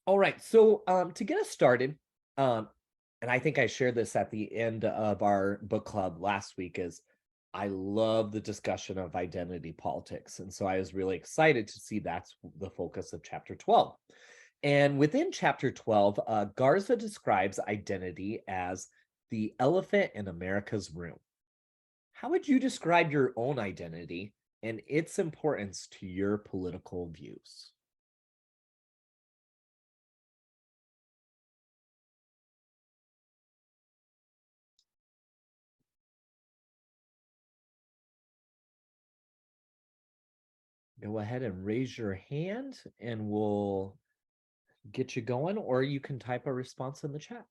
All right. So to get us started, um, and I think I shared this at the end of our book club last week, is I love the discussion of identity politics. And so I was really excited to see that's the focus of chapter 12. And within chapter 12, Garza describes identity as the elephant in America's room. How would you describe your own identity and its importance to your political views? Go ahead and raise your hand and we'll get you going, or you can type a response in the chat.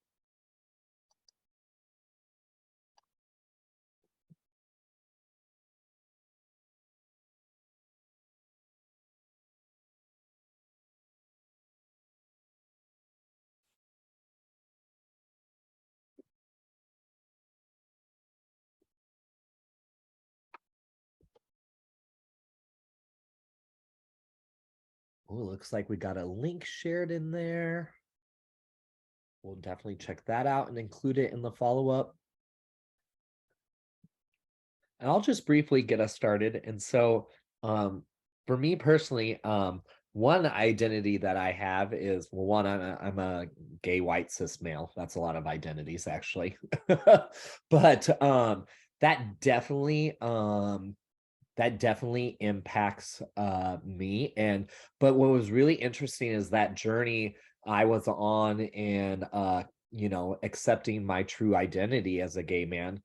Oh, looks like we got a link shared in there. We'll definitely check that out and include it in the follow-up. And I'll just briefly get us started. And so for me personally, one identity that I have is, well, one, I'm a gay white cis male. That's a lot of identities actually. But that definitely that definitely impacts me. And but what was really interesting is that journey I was on, and accepting my true identity as a gay man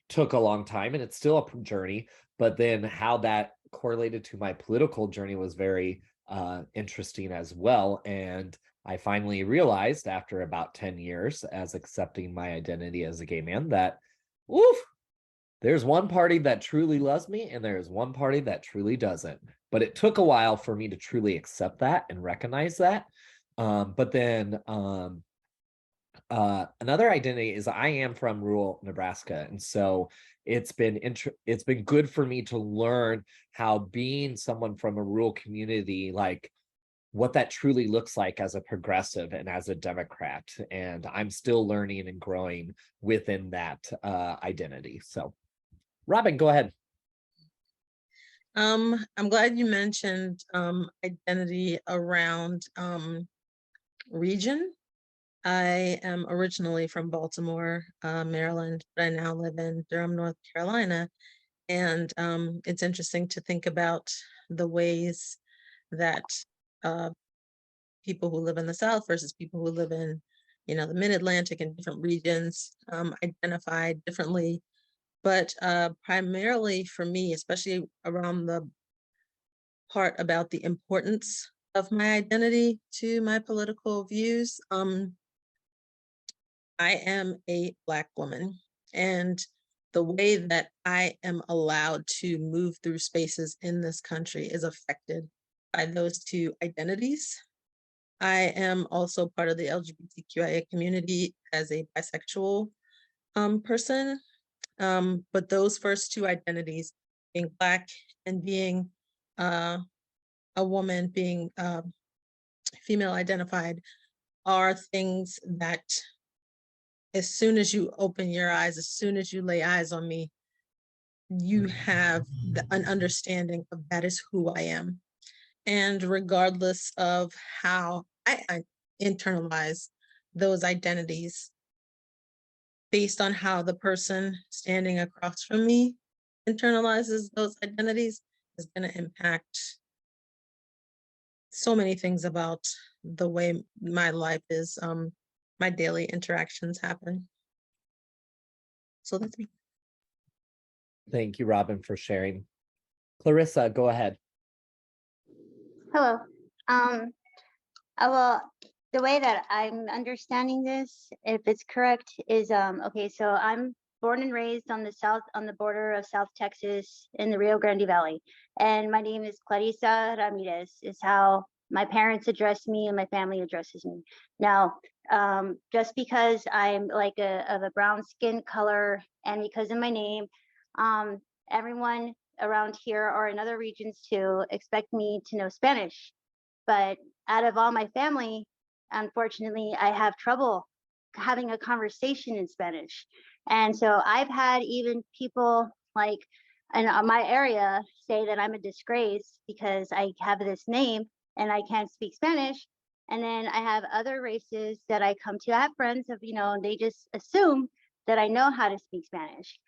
took a long time, and it's still a journey. But then how that correlated to my political journey was very interesting as well. And I finally realized after about 10 years as accepting my identity as a gay man that, oof, there's one party that truly loves me and there's one party that truly doesn't. But it took a while for me to truly accept that and recognize that. But then another identity is I am from rural Nebraska, and so it's been good for me to learn how being someone from a rural community, like what that truly looks like as a progressive and as a Democrat. And I'm still learning and growing within that identity. So, Robin, go ahead. I'm glad you mentioned identity around region. I am originally from Baltimore, Maryland, but I now live in Durham, North Carolina. And it's interesting to think about the ways that uh, people who live in the South versus people who live in, the Mid-Atlantic and different regions identify differently. But primarily for me, especially around the part about the importance of my identity to my political views, I am a Black woman, and the way that I am allowed to move through spaces in this country is affected by those two identities. I am also part of the LGBTQIA community as a bisexual person, but those first two identities, being Black and being uh, a woman, being female identified, are things that as soon as you open your eyes, as soon as you lay eyes on me, you have an understanding of that is who I am. And regardless of how I internalize those identities based on how the person standing across from me internalizes those identities is going to impact so many things about the way my life is, my daily interactions happen. So that's me. Thank you, Robin, for sharing. Clarissa, go ahead. Hello. Um, well, the way that I'm understanding this, if it's correct, is okay. So I'm born and raised on the border of South Texas in the Rio Grande Valley, and my name is Clarissa Ramirez. Is how my parents address me and my family addresses me. Now, just because I'm like of a brown skin color, and because of my name, um, everyone around here or in other regions too expect me to know Spanish, but out of all my family, unfortunately, I have trouble having a conversation in Spanish. And so I've had even people like in my area say that I'm a disgrace because I have this name and I can't speak Spanish. And then I have other races that I come to. I have friends of, they just assume that I know how to speak Spanish.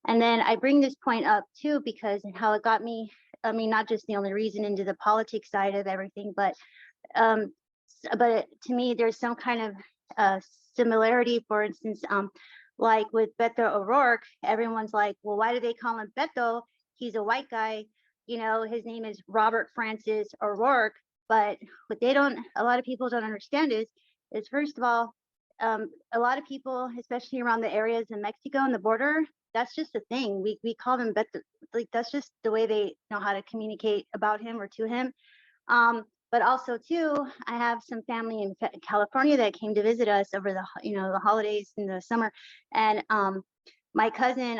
And then I bring this point up too because how it got me, I mean, not just the only reason into the politics side of everything, um, but to me, there's some kind of similarity. For instance, like with Beto O'Rourke, everyone's like, well, why do they call him Beto? He's a white guy. His name is Robert Francis O'Rourke. But what a lot of people don't understand is first of all, a lot of people, especially around the areas in Mexico and the border, that's just a thing. We call them Beto, like that's just the way they know how to communicate about him or to him. But also too, I have some family in California that came to visit us over the holidays in the summer. And my cousin,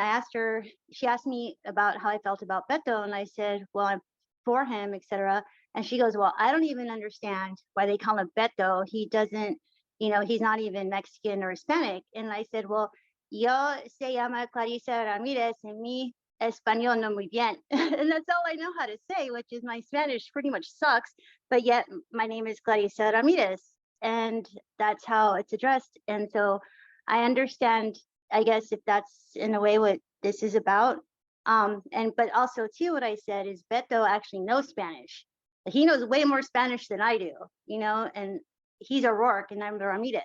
she asked me about how I felt about Beto. And I said, well, I'm for him, etc. And she goes, well, I don't even understand why they call him Beto. He doesn't, he's not even Mexican or Hispanic. And I said, well, yo se llama Clarissa Ramirez and mi español no muy bien. And that's all I know how to say, which is my Spanish pretty much sucks, but yet my name is Clarissa Ramirez. And that's how it's addressed. And so I understand, I guess, if that's in a way what this is about. But also too, what I said is Beto actually knows Spanish. He knows way more Spanish than I do, and he's O'Rourke and I'm the Ramirez.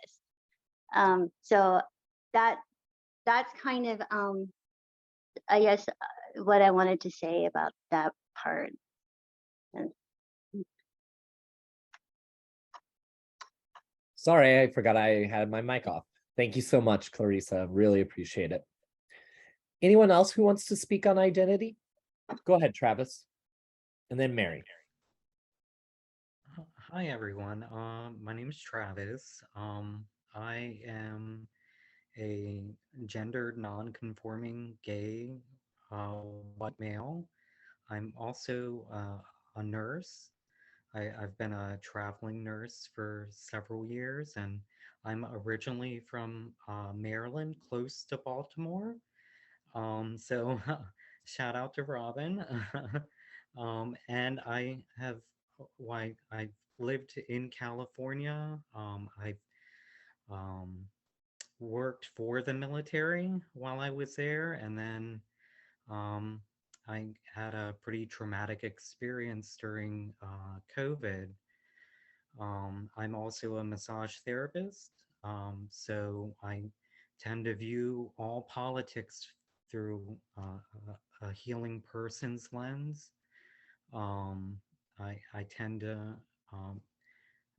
So that's kind of, I guess, what I wanted to say about that part. And Sorry, I forgot I had my mic off. Thank you so much, Clarissa. Really appreciate it. Anyone else who wants to speak on identity? Go ahead, Travis. And then Mary. Hi, everyone. My name is Travis. I am a gendered non-conforming gay white male. I'm also a nurse. I've been a traveling nurse for several years, and I'm originally from Maryland, close to Baltimore. So shout out to Robin. And I've lived in California. I've um, worked for the military while I was there, and then um, I had a pretty traumatic experience during COVID. I'm also a massage therapist, so I tend to view all politics through a healing person's lens. I tend to, um,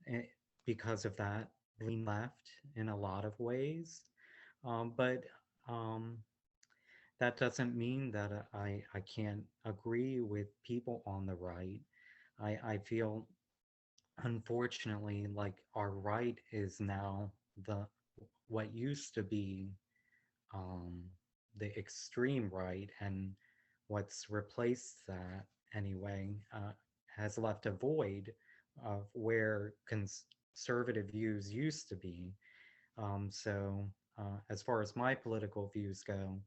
eh, because of that, lean left in a lot of ways. But um, that doesn't mean that I can't agree with people on the right. I feel, unfortunately, like our right is now the what used to be um, the extreme right, and what's replaced that anyway has left a void of where conservative views used to be. As far as my political views go,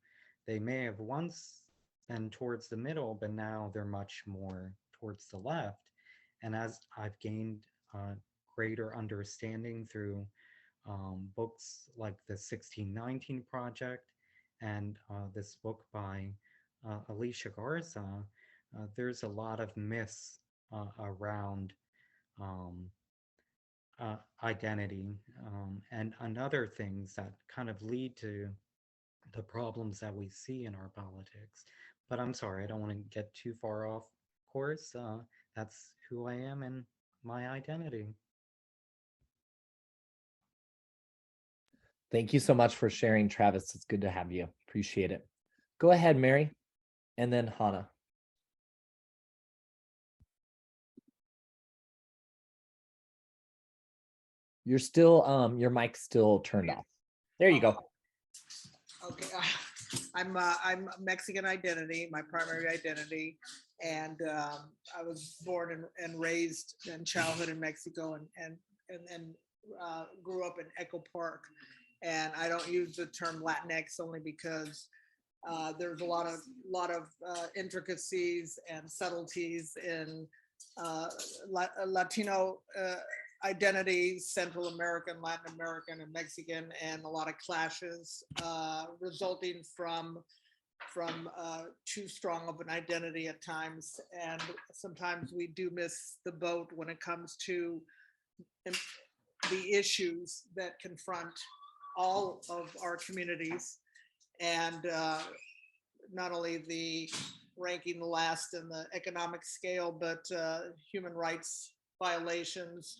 they may have once been towards the middle, but now they're much more towards the left. And as I've gained greater understanding through books like the 1619 Project and this book by Alicia Garza, there's a lot of myths around um, identity and other things that kind of lead to the problems that we see in our politics. But I'm sorry, I don't want to get too far off course. That's who I am and my identity. Thank you so much for sharing, Travis. It's good to have you. Appreciate it. Go ahead, Mary. And then Hannah. Your mic's still turned off. There you go. Okay. I'm Mexican identity, my primary identity, and I was born and raised in childhood in Mexico, and grew up in Echo Park. And I don't use the term Latinx only because there's a lot of intricacies and subtleties in Latino identities, Central American, Latin American, and Mexican, and a lot of clashes resulting from too strong of an identity at times. And sometimes we do miss the boat when it comes to the issues that confront all of our communities, and not only the ranking the last in the economic scale, but human rights violations,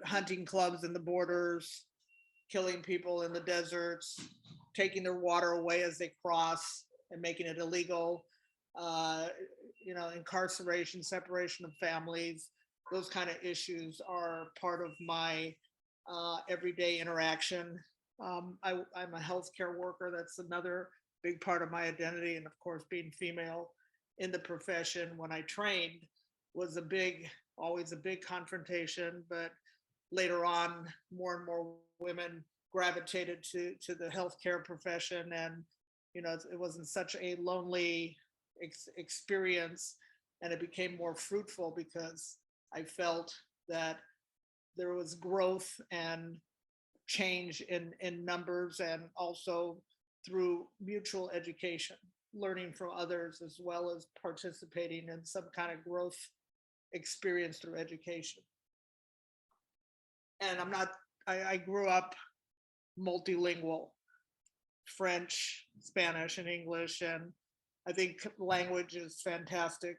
hunting clubs in the borders, killing people in the deserts, taking their water away as they cross and making it illegal, incarceration, separation of families. Those kind of issues are part of my everyday interaction. I'm a healthcare worker. That's another big part of my identity. And of course, being female in the profession when I trained was always a big confrontation. But later on, more and more women gravitated to the healthcare profession. And, it wasn't such a lonely experience. And it became more fruitful because I felt that there was growth and change in numbers, and also through mutual education, learning from others, as well as participating in some kind of growth experience through education. And I grew up multilingual, French, Spanish, and English. And I think language is fantastic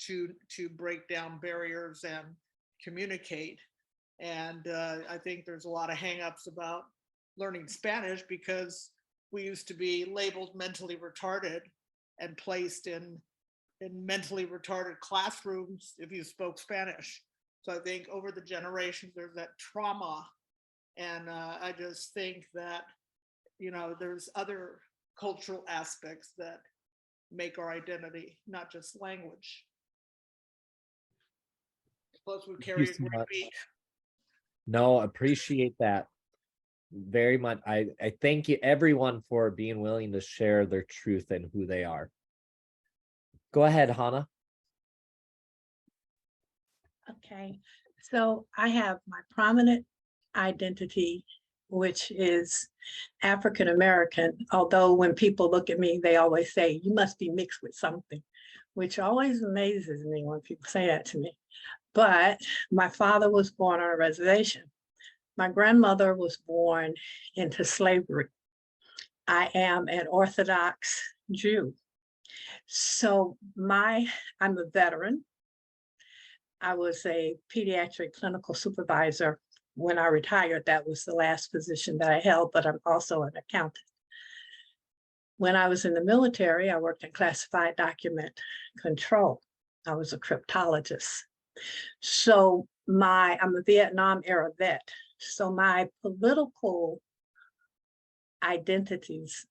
to break down barriers and communicate. And I think there's a lot of hangups about learning Spanish because we used to be labeled mentally retarded and placed in mentally retarded classrooms if you spoke Spanish. So I think over the generations, there's that trauma. And I just think that, there's other cultural aspects that make our identity, not just language. Plus we carry a great beat. No, appreciate that very much. I thank you everyone for being willing to share their truth and who they are. Go ahead, Hannah. Okay, so I have my prominent identity, which is African American, although when people look at me, they always say, you must be mixed with something, which always amazes me when people say that to me. But my father was born on a reservation. My grandmother was born into slavery. I am an Orthodox Jew. So I'm a veteran. I was a pediatric clinical supervisor. When I retired, that was the last position that I held, but I'm also an accountant. When I was in the military, I worked in classified document control. I was a cryptologist. So I'm a Vietnam era vet. So my political identities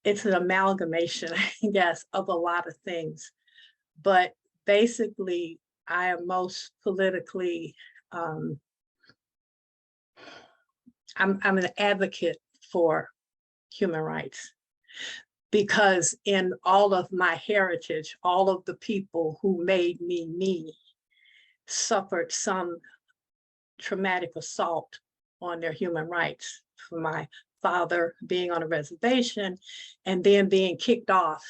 it's an amalgamation, I guess, of a lot of things. But basically, I am most politically, I'm an advocate for human rights, because in all of my heritage, all of the people who made me suffered some traumatic assault on their human rights. For my father being on a reservation and then being kicked off.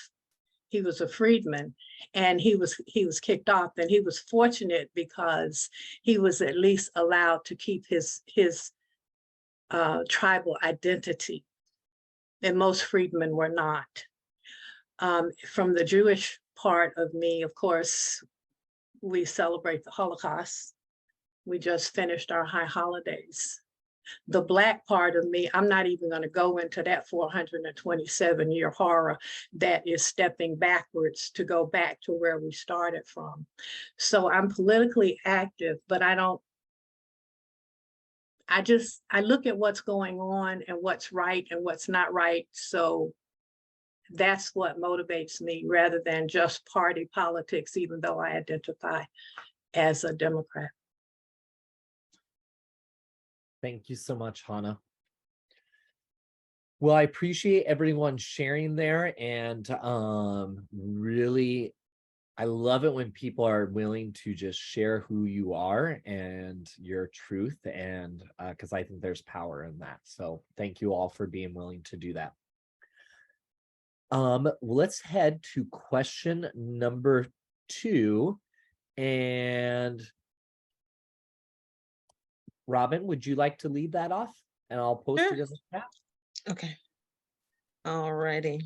He was a freedman, and he was kicked off, and he was fortunate because he was at least allowed to keep his tribal identity, and most freedmen were not. From the Jewish part of me, of course, we celebrate the Holocaust. We just finished our high holidays. The Black part of me, I'm not even going to go into that 427-year horror that is stepping backwards to go back to where we started from. So I'm politically active, but I look at what's going on and what's right and what's not right. So that's what motivates me rather than just party politics, even though I identify as a Democrat. Thank you so much, Hannah. Well, I appreciate everyone sharing there, and really, I love it when people are willing to just share who you are and your truth, and because I think there's power in that. So thank you all for being willing to do that. Let's head to question number 2. And Robin, would you like to lead that off? And I'll post Sure. it in the chat. Okay. All righty.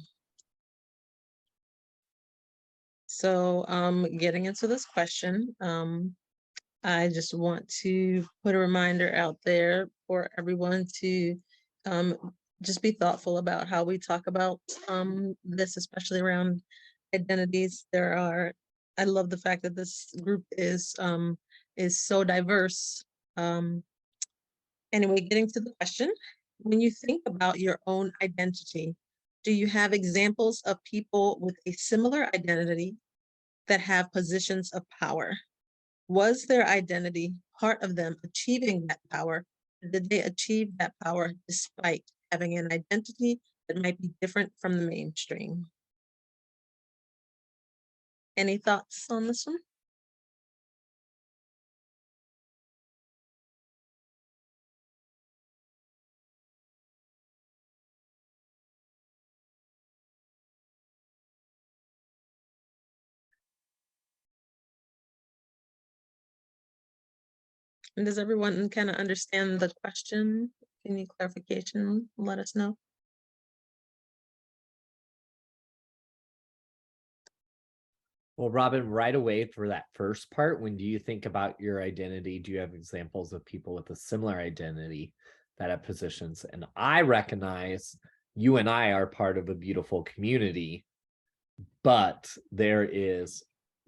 So getting into this question, I just want to put a reminder out there for everyone to just be thoughtful about how we talk about this, especially around identities. I love the fact that this group is so diverse. Anyway, getting to the question, when you think about your own identity, do you have examples of people with a similar identity that have positions of power? Was their identity part of them achieving that power? Or did they achieve that power despite having an identity that might be different from the mainstream? Any thoughts on this one? And does everyone kind of understand the question? Any clarification? Let us know. Well, Robin, right away for that first part, when do you think about your identity? Do you have examples of people with a similar identity that have positions? And I recognize you and I are part of a beautiful community, but there is,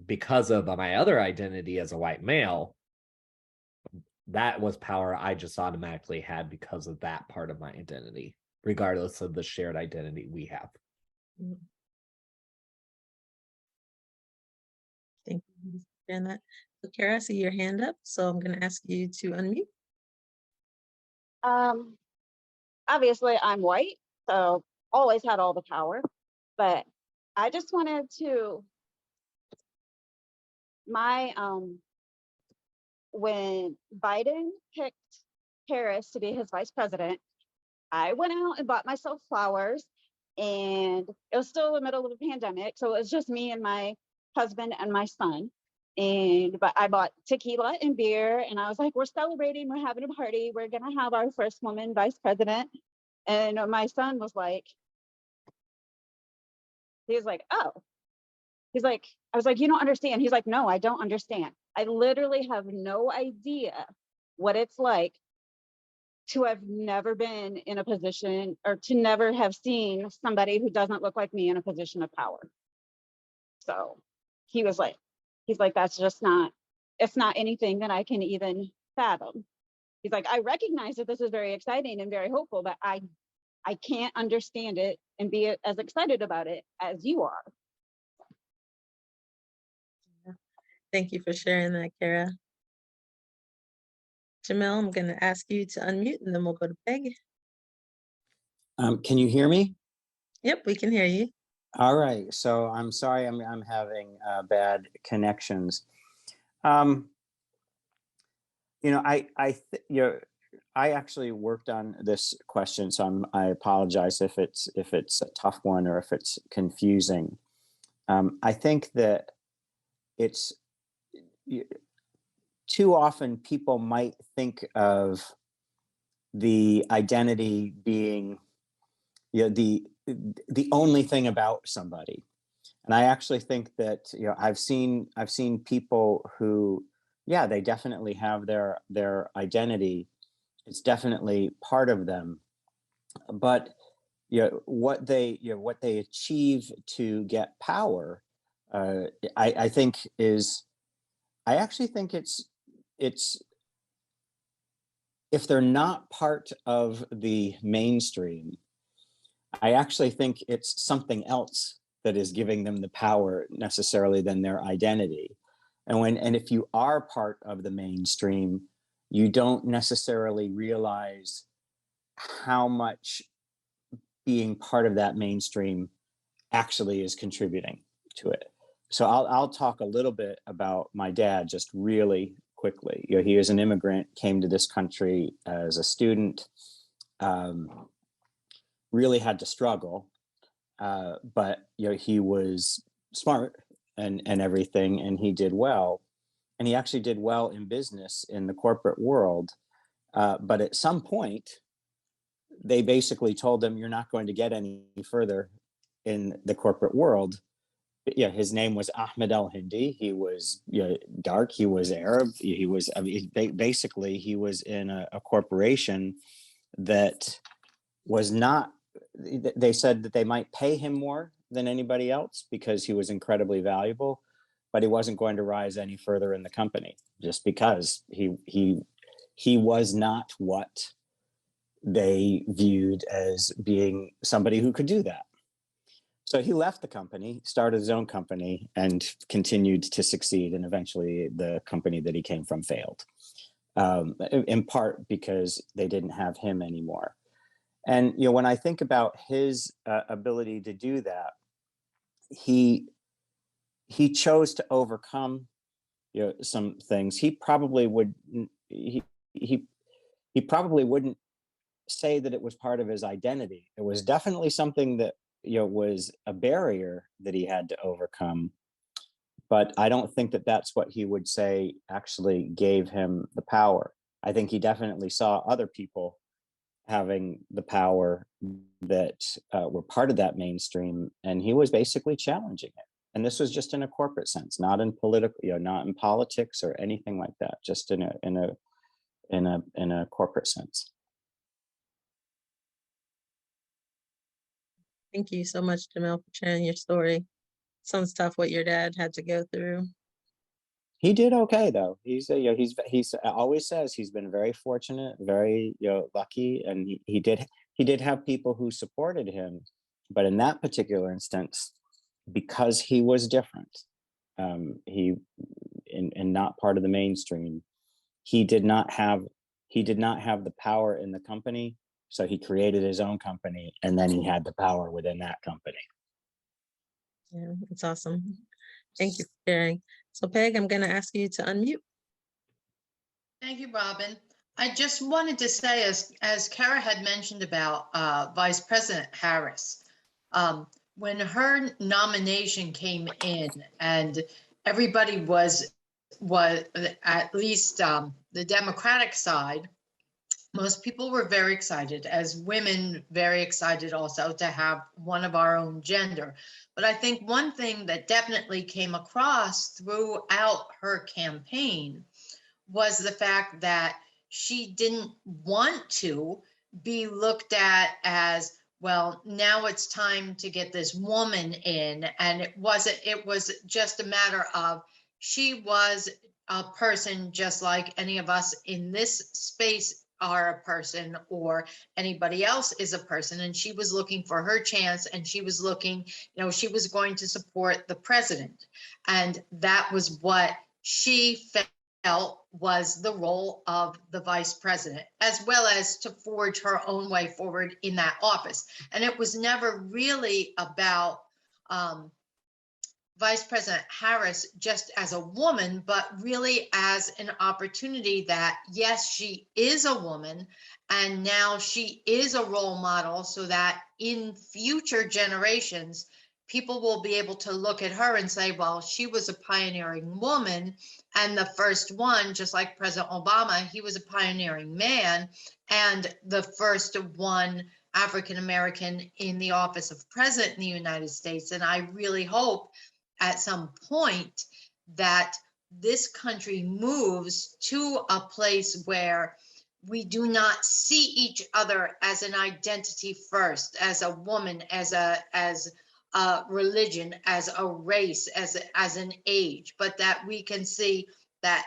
because of my other identity as a white male, that was power I just automatically had because of that part of my identity, regardless of the shared identity we have. Thank you for sharing that. So Kara, I see your hand up, so I'm going to ask you to unmute. Obviously I'm white, so always had all the power, but I just wanted to, when Biden picked Harris to be his vice president, I went out and bought myself flowers, and it was still the middle of the pandemic. So it was just me and my husband and my son. But I bought tequila and beer, and I was like, we're celebrating, we're having a party, we're gonna have our first woman vice president. And my son was like, oh, he's like, I was like, you don't understand. He's like, no, I don't understand. I literally have no idea what it's like to have never been in a position, or to never have seen somebody who doesn't look like me in a position of power. So he was like, he's like, that's just not, it's not anything that I can even fathom. He's like, I recognize that this is very exciting and very hopeful, but I can't understand it and be as excited about it as you are. Thank you for sharing that, Kara. Jamel, I'm going to ask you to unmute, and then we'll go to Peg. Can you hear me? Yep, we can hear you. All right. So I'm sorry, I'm having bad connections. I actually worked on this question, so I apologize if it's a tough one or if it's confusing. I think that it's too often people might think of the identity being the only thing about somebody. And I actually think that I've seen people who, yeah, they definitely have their identity. It's definitely part of them, but what they achieve to get power, I think is, I actually think it's if they're not part of the mainstream, I actually think it's something else that is giving them the power necessarily than their identity. And if you are part of the mainstream, you don't necessarily realize how much being part of that mainstream actually is contributing to it. So I'll talk a little bit about my dad just really quickly. You know, he is an immigrant, came to this country as a student, really had to struggle, but you know, he was smart and everything, and he did well, and he actually did well in business in the corporate world. But at some point, they basically told him, "You're not going to get any further in the corporate world." Yeah, his name was Ahmed El Hindi. He was, you know, dark. He was Arab. He was, I mean, basically he was in a corporation that was not. They said that they might pay him more than anybody else because he was incredibly valuable, but he wasn't going to rise any further in the company just because he was not what they viewed as being somebody who could do that. So he left the company, started his own company, and continued to succeed. And eventually, the company that he came from failed, in part because they didn't have him anymore. And you know, when I think about his ability to do that, he chose to overcome, you know, some things. He probably would he probably wouldn't say that it was part of his identity. It was definitely something that, you know, was a barrier that he had to overcome, but I don't think that that's what he would say actually gave him the power. I think he definitely saw other people having the power that were part of that mainstream, and he was basically challenging it. And this was just in a corporate sense, not in political, you know, not in politics or anything like that, just in a corporate sense. Thank you so much, Jamel, for sharing your story. Sounds tough what your dad had to go through. He did okay though. He's you know, he's always says he's been very fortunate, very, you know, lucky, and he did have people who supported him, but in that particular instance, because he was different, he and not part of the mainstream, he did not have the power in the company, so he created his own company, and then he had the power within that company. Yeah, that's awesome. Thank you for sharing. So Peg, I'm gonna ask you to unmute. Thank you, Robin. I just wanted to say, as Kara had mentioned about Vice President Harris, when her nomination came in and everybody was at least the Democratic side, most people were very excited, as women, very excited also to have one of our own gender. But I think one thing that definitely came across throughout her campaign was the fact that she didn't want to be looked at as, well, now it's time to get this woman in. And it was just a matter of, she was a person just like any of us in this space are a person, or anybody else is a person, and she was looking for her chance, and she was looking, you know, she was going to support the president, and that was what she felt was the role of the vice president, as well as to forge her own way forward in that office. And it was never really about Vice President Harris just as a woman, but really as an opportunity that, yes, she is a woman, and now she is a role model, so that in future generations, people will be able to look at her and say, well, she was a pioneering woman, and the first one, just like President Obama, he was a pioneering man, and the first one African-American in the office of president in the United States. And I really hope at some point that this country moves to a place where we do not see each other as an identity first, as a woman, as a religion, as a race, as an age, but that we can see that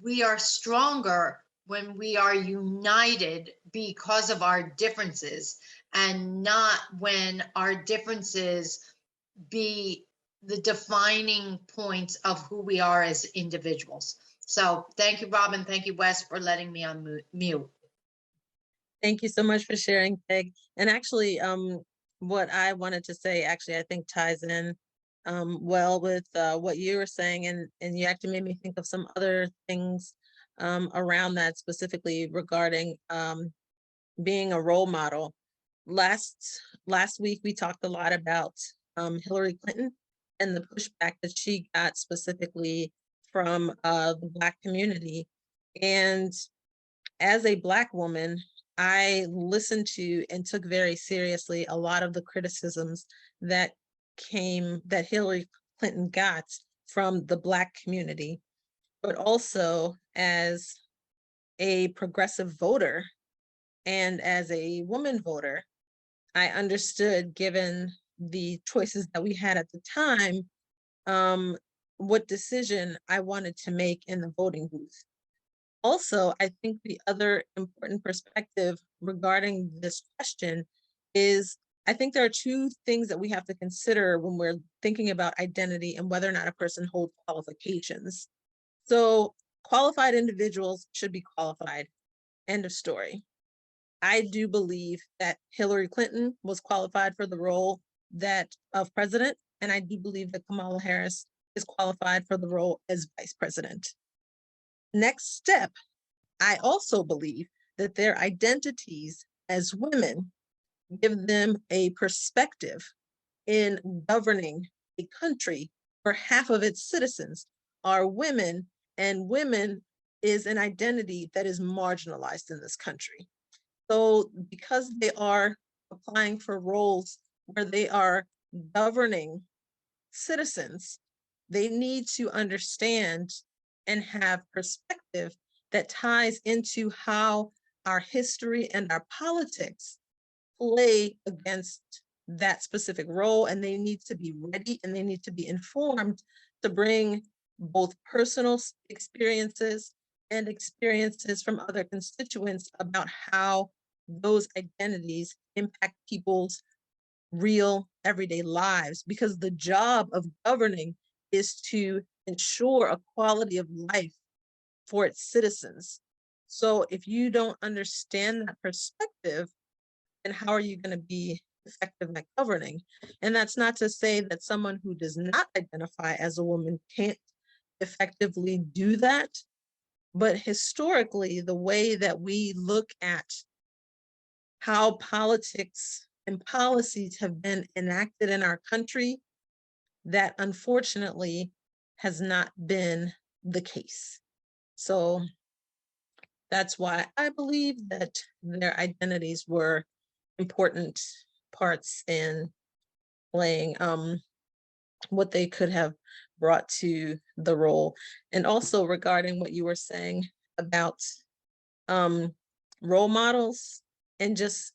we are stronger when we are united because of our differences, and not when our differences be the defining points of who we are as individuals. So thank you, Robin. Thank you, Wes, for letting me on mute. Thank you so much for sharing, Peg. And actually, what I wanted to say, actually, I think ties in well with what you were saying, and you actually made me think of some other things around that, specifically regarding being a role model. Last week, we talked a lot about Hillary Clinton and the pushback that she got specifically from the Black community. And as a Black woman, I listened to and took very seriously a lot of the criticisms that Hillary Clinton got from the Black community, but also as a progressive voter and as a woman voter, I understood, given the choices that we had at the time, what decision I wanted to make in the voting booth. Also, I think the other important perspective regarding this question is, I think there are two things that we have to consider when we're thinking about identity and whether or not a person holds qualifications. So qualified individuals should be qualified. End of story. I do believe that Hillary Clinton was qualified for the role of president, and I do believe that Kamala Harris is qualified for the role as vice president. Next step, I also believe that their identities as women give them a perspective in governing a country where half of its citizens are women, and women is an identity that is marginalized in this country. So because they are applying for roles where they are governing citizens, they need to understand and have perspective that ties into how our history and our politics play against that specific role. And they need to be ready and they need to be informed to bring both personal experiences and experiences from other constituents about how those identities impact people's real everyday lives, because the job of governing is to ensure a quality of life for its citizens. So if you don't understand that perspective, then how are you going to be effective at governing? And that's not to say that someone who does not identify as a woman can't effectively do that. But historically, the way that we look at how politics and policies have been enacted in our country, that unfortunately has not been the case. So that's why I believe that their identities were important parts in playing what they could have brought to the role. And also regarding what you were saying about role models and just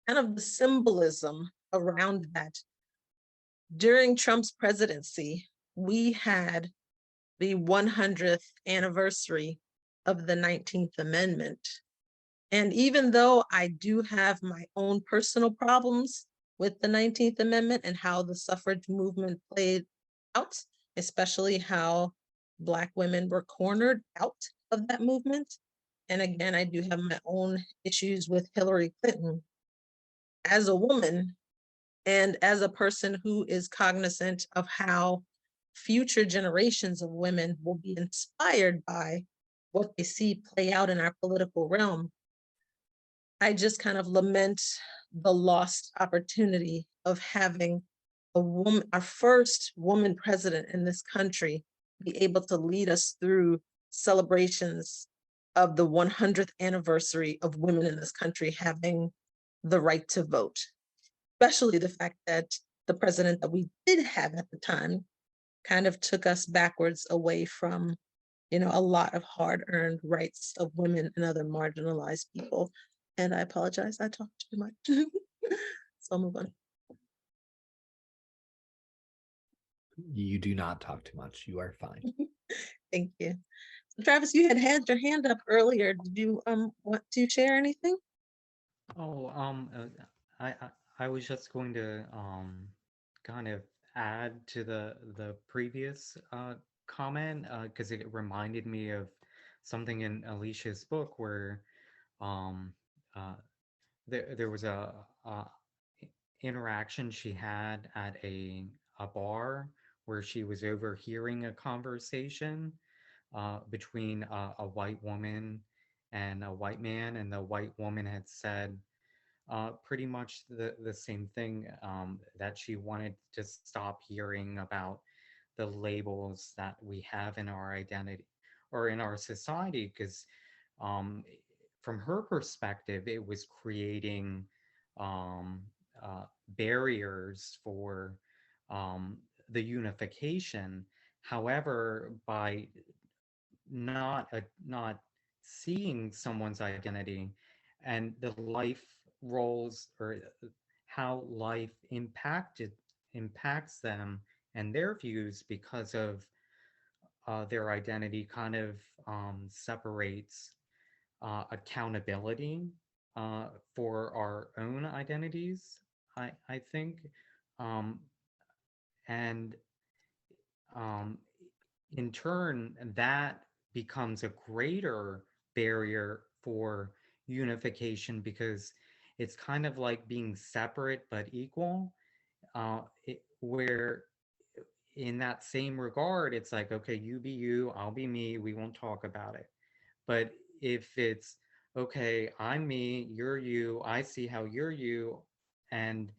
kind of the symbolism around that. During Trump's presidency, we had the 100th anniversary of the 19th Amendment. And even though I do have my own personal problems with the 19th Amendment and how the suffrage movement played out, especially how Black women were cornered out of that movement. And again, I do have my own issues with Hillary Clinton. As a woman and as a person who is cognizant of how future generations of women will be inspired by what they see play out in our political realm, I just kind of lament the lost opportunity of having a woman, our first woman president in this country, be able to lead us through celebrations of the 100th anniversary of women in this country having the right to vote, especially the fact that the president that we did have at the time kind of took us backwards away from, a lot of hard-earned rights of women and other marginalized people. And I apologize, I talked too much. So I'll move on. You do not talk too much. You are fine. Thank you. Travis, you had your hand up earlier. Did you want to share anything? Oh, I was just going to kind of add to the previous comment because it reminded me of something in Alicia's book where um uh there was a interaction she had at a bar where she was overhearing a conversation between a white woman and a white man, and the white woman had said pretty much the same thing, that she wanted to stop hearing about the labels that we have in our identity or in our society, because um, from her perspective, it was creating um, barriers for um, the unification. However, by not seeing someone's identity and the life roles or how life impacts them and their views because of their identity kind of separates accountability uh, for our own identities, I think. Um, and um, in turn, that becomes a greater barrier for unification because it's kind of like being separate but equal, where in that same regard, it's like, okay, you be you, I'll be me, we won't talk about it. But if it's, okay, I'm me, you're you, I see how you're you, and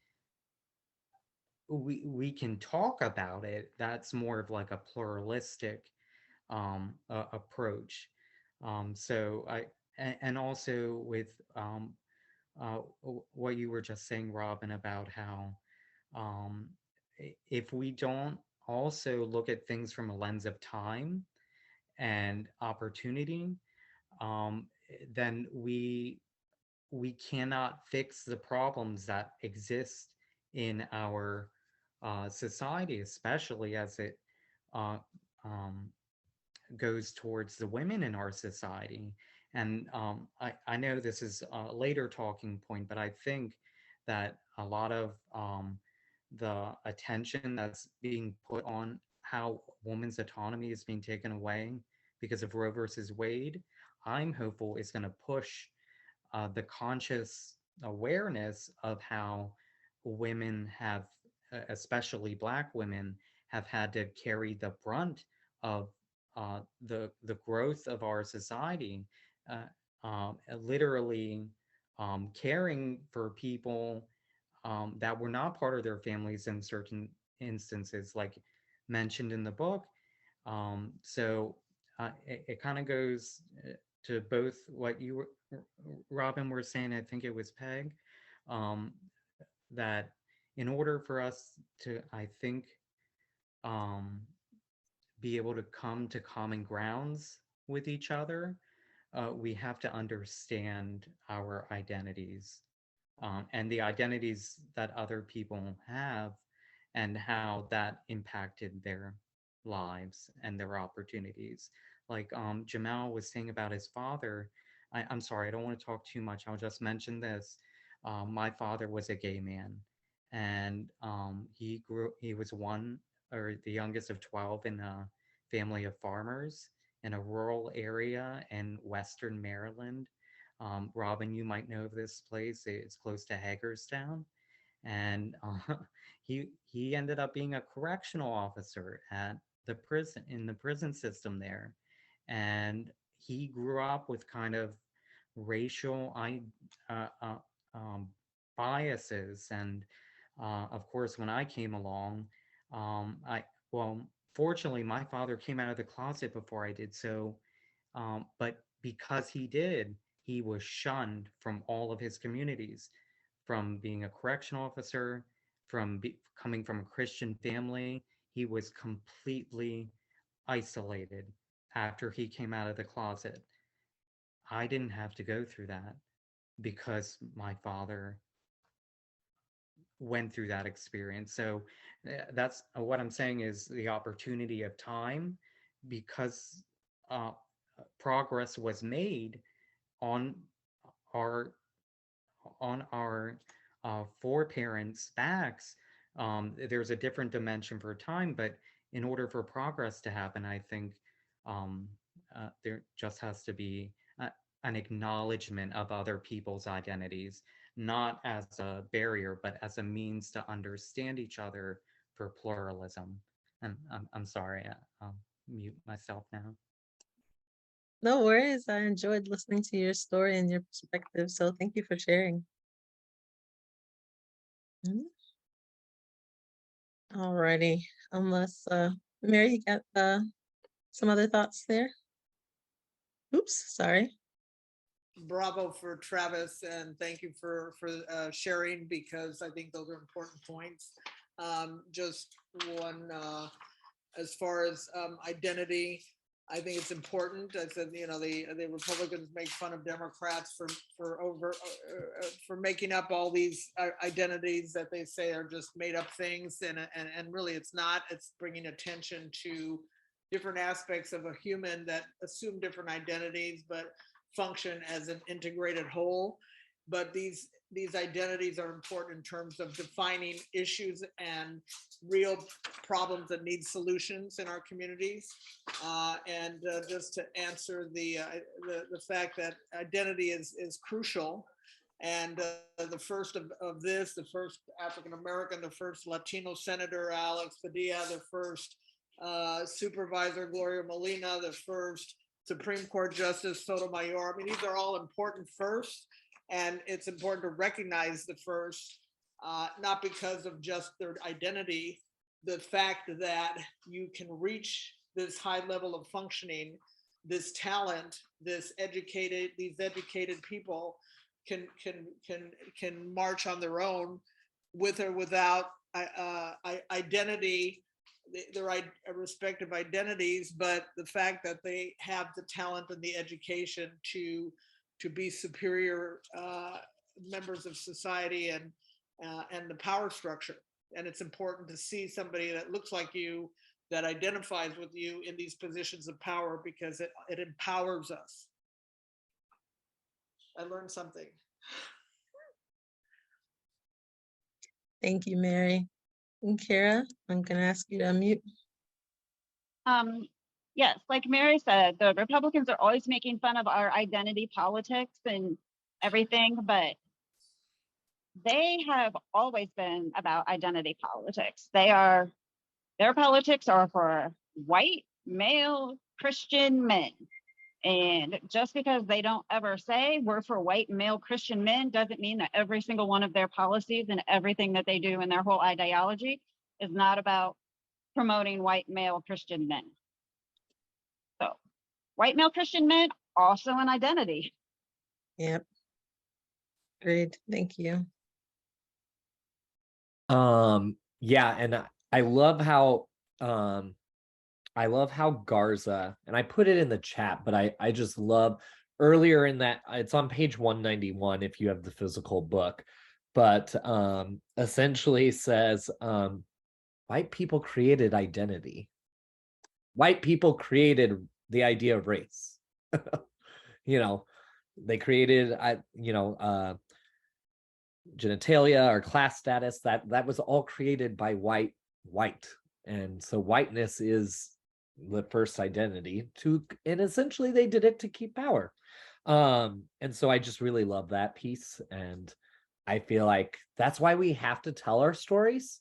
we can talk about it, that's more of like a pluralistic approach. So and also with what you were just saying, Robin, about how um, if we don't also look at things from a lens of time and opportunity, then we cannot fix the problems that exist in our society, especially as it uh, um, goes towards the women in our society. And I know this is a later talking point, but I think that a lot of the attention that's being put on how women's autonomy is being taken away because of Roe versus Wade, I'm hopeful is going to push the conscious awareness of how women have, especially Black women, have had to carry the brunt of the growth of our society, literally caring for people that were not part of their families in certain instances, like mentioned in the book. So it kind of goes to both what you were, Robin, were saying. I think it was Peg, um, that in order for us to, I think, um, be able to come to common grounds with each other, we have to understand our identities and the identities that other people have and how that impacted their lives and their opportunities. Like Jamal was saying about his father. I'm sorry, I don't want to talk too much. I'll just mention this. My father was a gay man, and he was one or the youngest of 12 in a family of farmers in a rural area in Western Maryland. Robin, you might know this place. It's close to Hagerstown, and he ended up being a correctional officer at the prison in the prison system there, and he grew up with kind of racial uh, uh, um, biases, and of course, when I came along, I well, fortunately, my father came out of the closet before I did, so but because he did, he was shunned from all of his communities, from being a correctional officer, coming from a Christian family. He was completely isolated after he came out of the closet. I didn't have to go through that because my father went through that experience. So that's what I'm saying is the opportunity of time, because progress was made on our foreparents' backs. There's a different dimension for time, but in order for progress to happen, I think there just has to be an acknowledgement of other people's identities, not as a barrier, but as a means to understand each other for pluralism. And I'm sorry, I'll mute myself now. No worries. I enjoyed listening to your story and your perspective. So thank you for sharing. Alrighty. Unless Mary, you got some other thoughts there? Oops, sorry. Bravo for Travis, and thank you for sharing, because I think those are important points. Just one, as far as identity, I think it's important. I said, you know, the Republicans make fun of Democrats for making up all these identities that they say are just made up things, and really it's not. It's bringing attention to different aspects of a human that assume different identities but function as an integrated whole. But these identities are important in terms of defining issues and real problems that need solutions in our communities. And just to answer the fact that identity is crucial. And the first of this, the first African-American, the first Latino senator, Alex Padilla, the first supervisor, Gloria Molina, the first Supreme Court Justice Sotomayor. I mean, these are all important first, and it's important to recognize the first, not because of just their identity, the fact that you can reach this high level of functioning, this talent, these educated people can march on their own with or without identity, their respective identities, but the fact that they have the talent and the education to be superior members of society and the power structure. And it's important to see somebody that looks like you, that identifies with you in these positions of power, because it empowers us. I learned something. Thank you, Mary. And Kara, I'm going to ask you to unmute. Yes, like Mary said, the Republicans are always making fun of our identity politics and everything, but they have always been about identity politics. Their politics are for white, male, Christian men. And just because they don't ever say we're for white, male, Christian men doesn't mean that every single one of their policies and everything that they do in their whole ideology is not about promoting white, male, Christian men. So white, male, Christian men, also an identity. Yep. Great. Thank you. Yeah, and I love how Garza, and I put it in the chat, but I just love earlier in that, it's on page 191 if you have the physical book, but essentially says white people created identity. White people created the idea of race. You know, they created genitalia or class status, that was all created by white. And so whiteness is the first identity and essentially they did it to keep power. And so I just really love that piece, and I feel like that's why we have to tell our stories.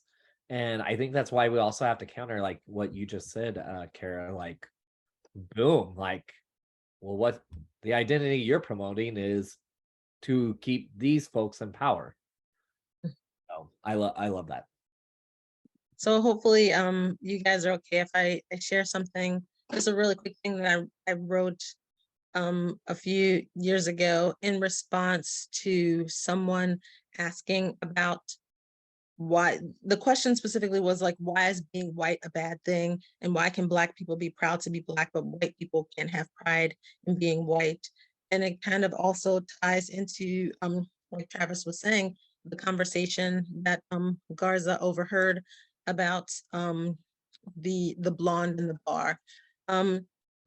And I think that's why we also have to counter, like what you just said, Kara, like, boom, like, well, what the identity you're promoting is to keep these folks in power. So I love that. So hopefully you guys are okay if I share something. Just a really quick thing that I wrote a few years ago in response to someone asking about why, the question specifically was like, why is being white a bad thing? And why can Black people be proud to be Black, but white people can't have pride in being white? And it kind of also ties into, like Travis was saying, the conversation that Garza overheard about the blonde in the bar.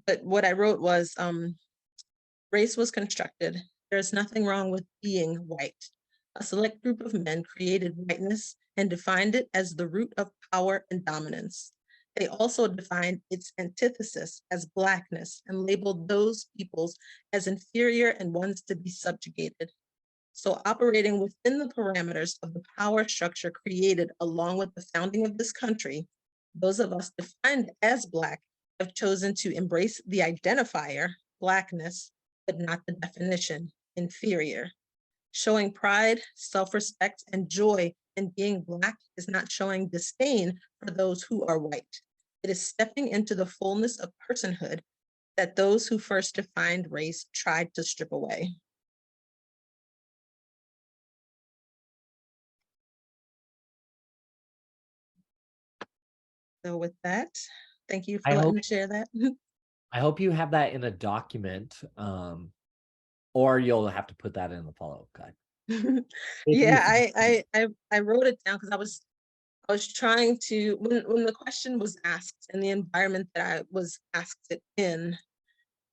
but what I wrote was, race was constructed. There's nothing wrong with being white. A select group of men created whiteness and defined it as the root of power and dominance. They also defined its antithesis as blackness and labeled those peoples as inferior and ones to be subjugated. So operating within the parameters of the power structure created along with the founding of this country, those of us defined as Black have chosen to embrace the identifier, Blackness, but not the definition, inferior. Showing pride, self-respect, and joy in being Black is not showing disdain for those who are white. It is stepping into the fullness of personhood that those who first defined race tried to strip away. So with that, thank you for I letting hope- me share that. I hope you have that in a document, or you'll have to put that in the follow-up guide. If Yeah, you- I wrote it down because I was trying to, when the question was asked and the environment that I was asked it in,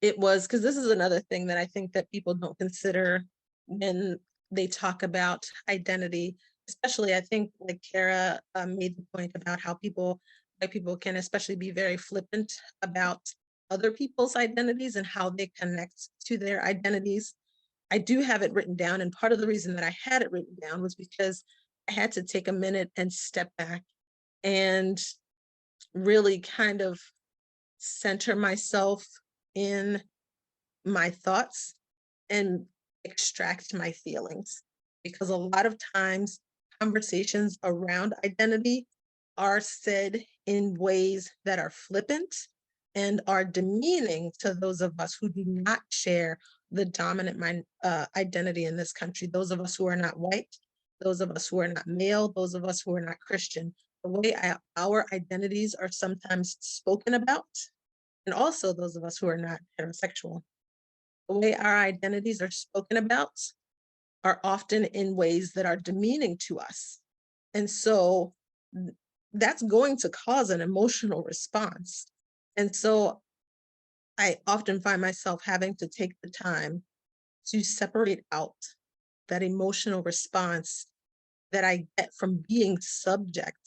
it was, because this is another thing that I think that people don't consider when they talk about identity, especially I think like Kara made the point about how white people can especially be very flippant about other people's identities and how they connect to their identities. I do have it written down, and part of the reason that I had it written down was because I had to take a minute and step back and really kind of center myself in my thoughts and extract my feelings. Because a lot of times conversations around identity are said in ways that are flippant and are demeaning to those of us who do not share the dominant identity in this country, those of us who are not white, those of us who are not male, those of us who are not Christian. The way our identities are sometimes spoken about, and also those of us who are not heterosexual. The way our identities are spoken about are often in ways that are demeaning to us. And so that's going to cause an emotional response. And so I often find myself having to take the time to separate out that emotional response that I get from being subjected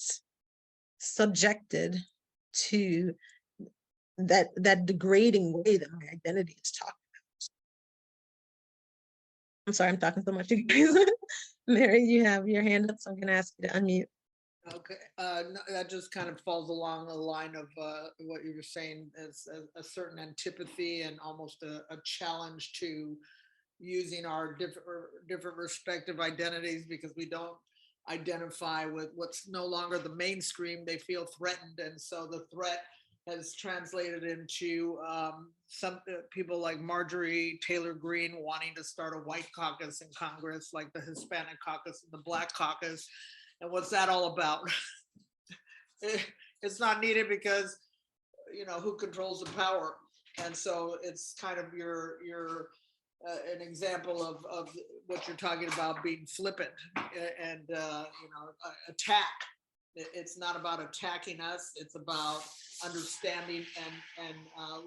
to that degrading way that my identity is talked about. I'm sorry, I'm talking so much, you guys. Mary, you have your hand up, so I'm gonna ask you to unmute. Okay, no, that just kind of falls along the line of what you were saying, as a certain antipathy and almost a challenge to using our different respective identities, because we don't identify with what's no longer the mainstream. They feel threatened, and so the threat has translated into some people like Marjorie Taylor Greene wanting to start a white caucus in Congress, like the Hispanic caucus and the Black caucus. And what's that all about? It's not needed because, who controls the power? And so it's kind of your an example of what you're talking about, being flippant and attack. It's not about attacking us. It's about understanding and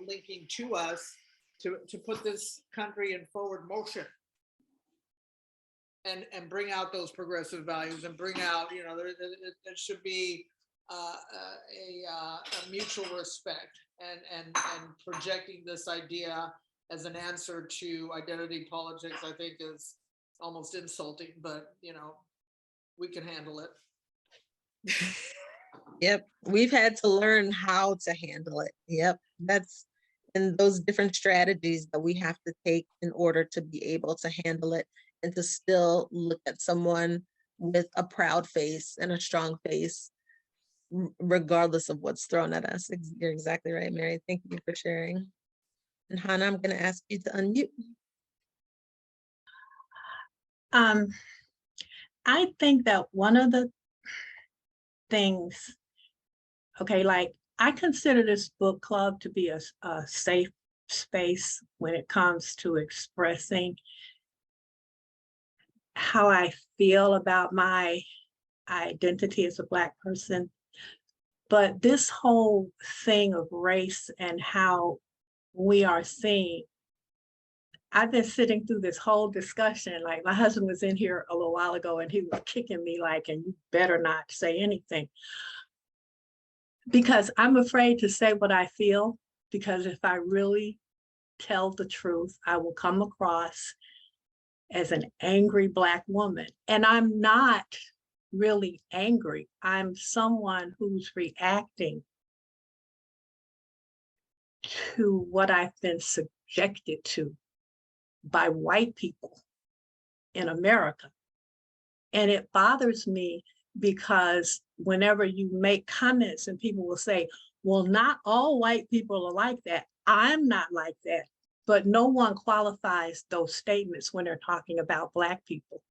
linking to us to put this country in forward motion. And bring out those progressive values, and bring out, there should be a mutual respect, and projecting this idea as an answer to identity politics, I think is almost insulting, but we can handle it. Yep, we've had to learn how to handle it. Yep, and those different strategies that we have to take in order to be able to handle it and to still look at someone with a proud face and a strong face, regardless of what's thrown at us. You're exactly right, Mary. Thank you for sharing. And Hannah, I'm going to ask you to unmute. I think that one of the things, okay, like I consider this book club to be a safe space when it comes to expressing how I feel about my identity as a Black person. But this whole thing of race and how we are seeing. I've been sitting through this whole discussion, like my husband was in here a little while ago and he was kicking me like, and you better not say anything. Because I'm afraid to say what I feel, because if I really tell the truth, I will come across as an angry Black woman. And I'm not really angry. I'm someone who's reacting to what I've been subjected to by white people in America. And it bothers me because whenever you make comments and people will say, well, not all white people are like that. I'm not like that. But no one qualifies those statements when they're talking about Black people.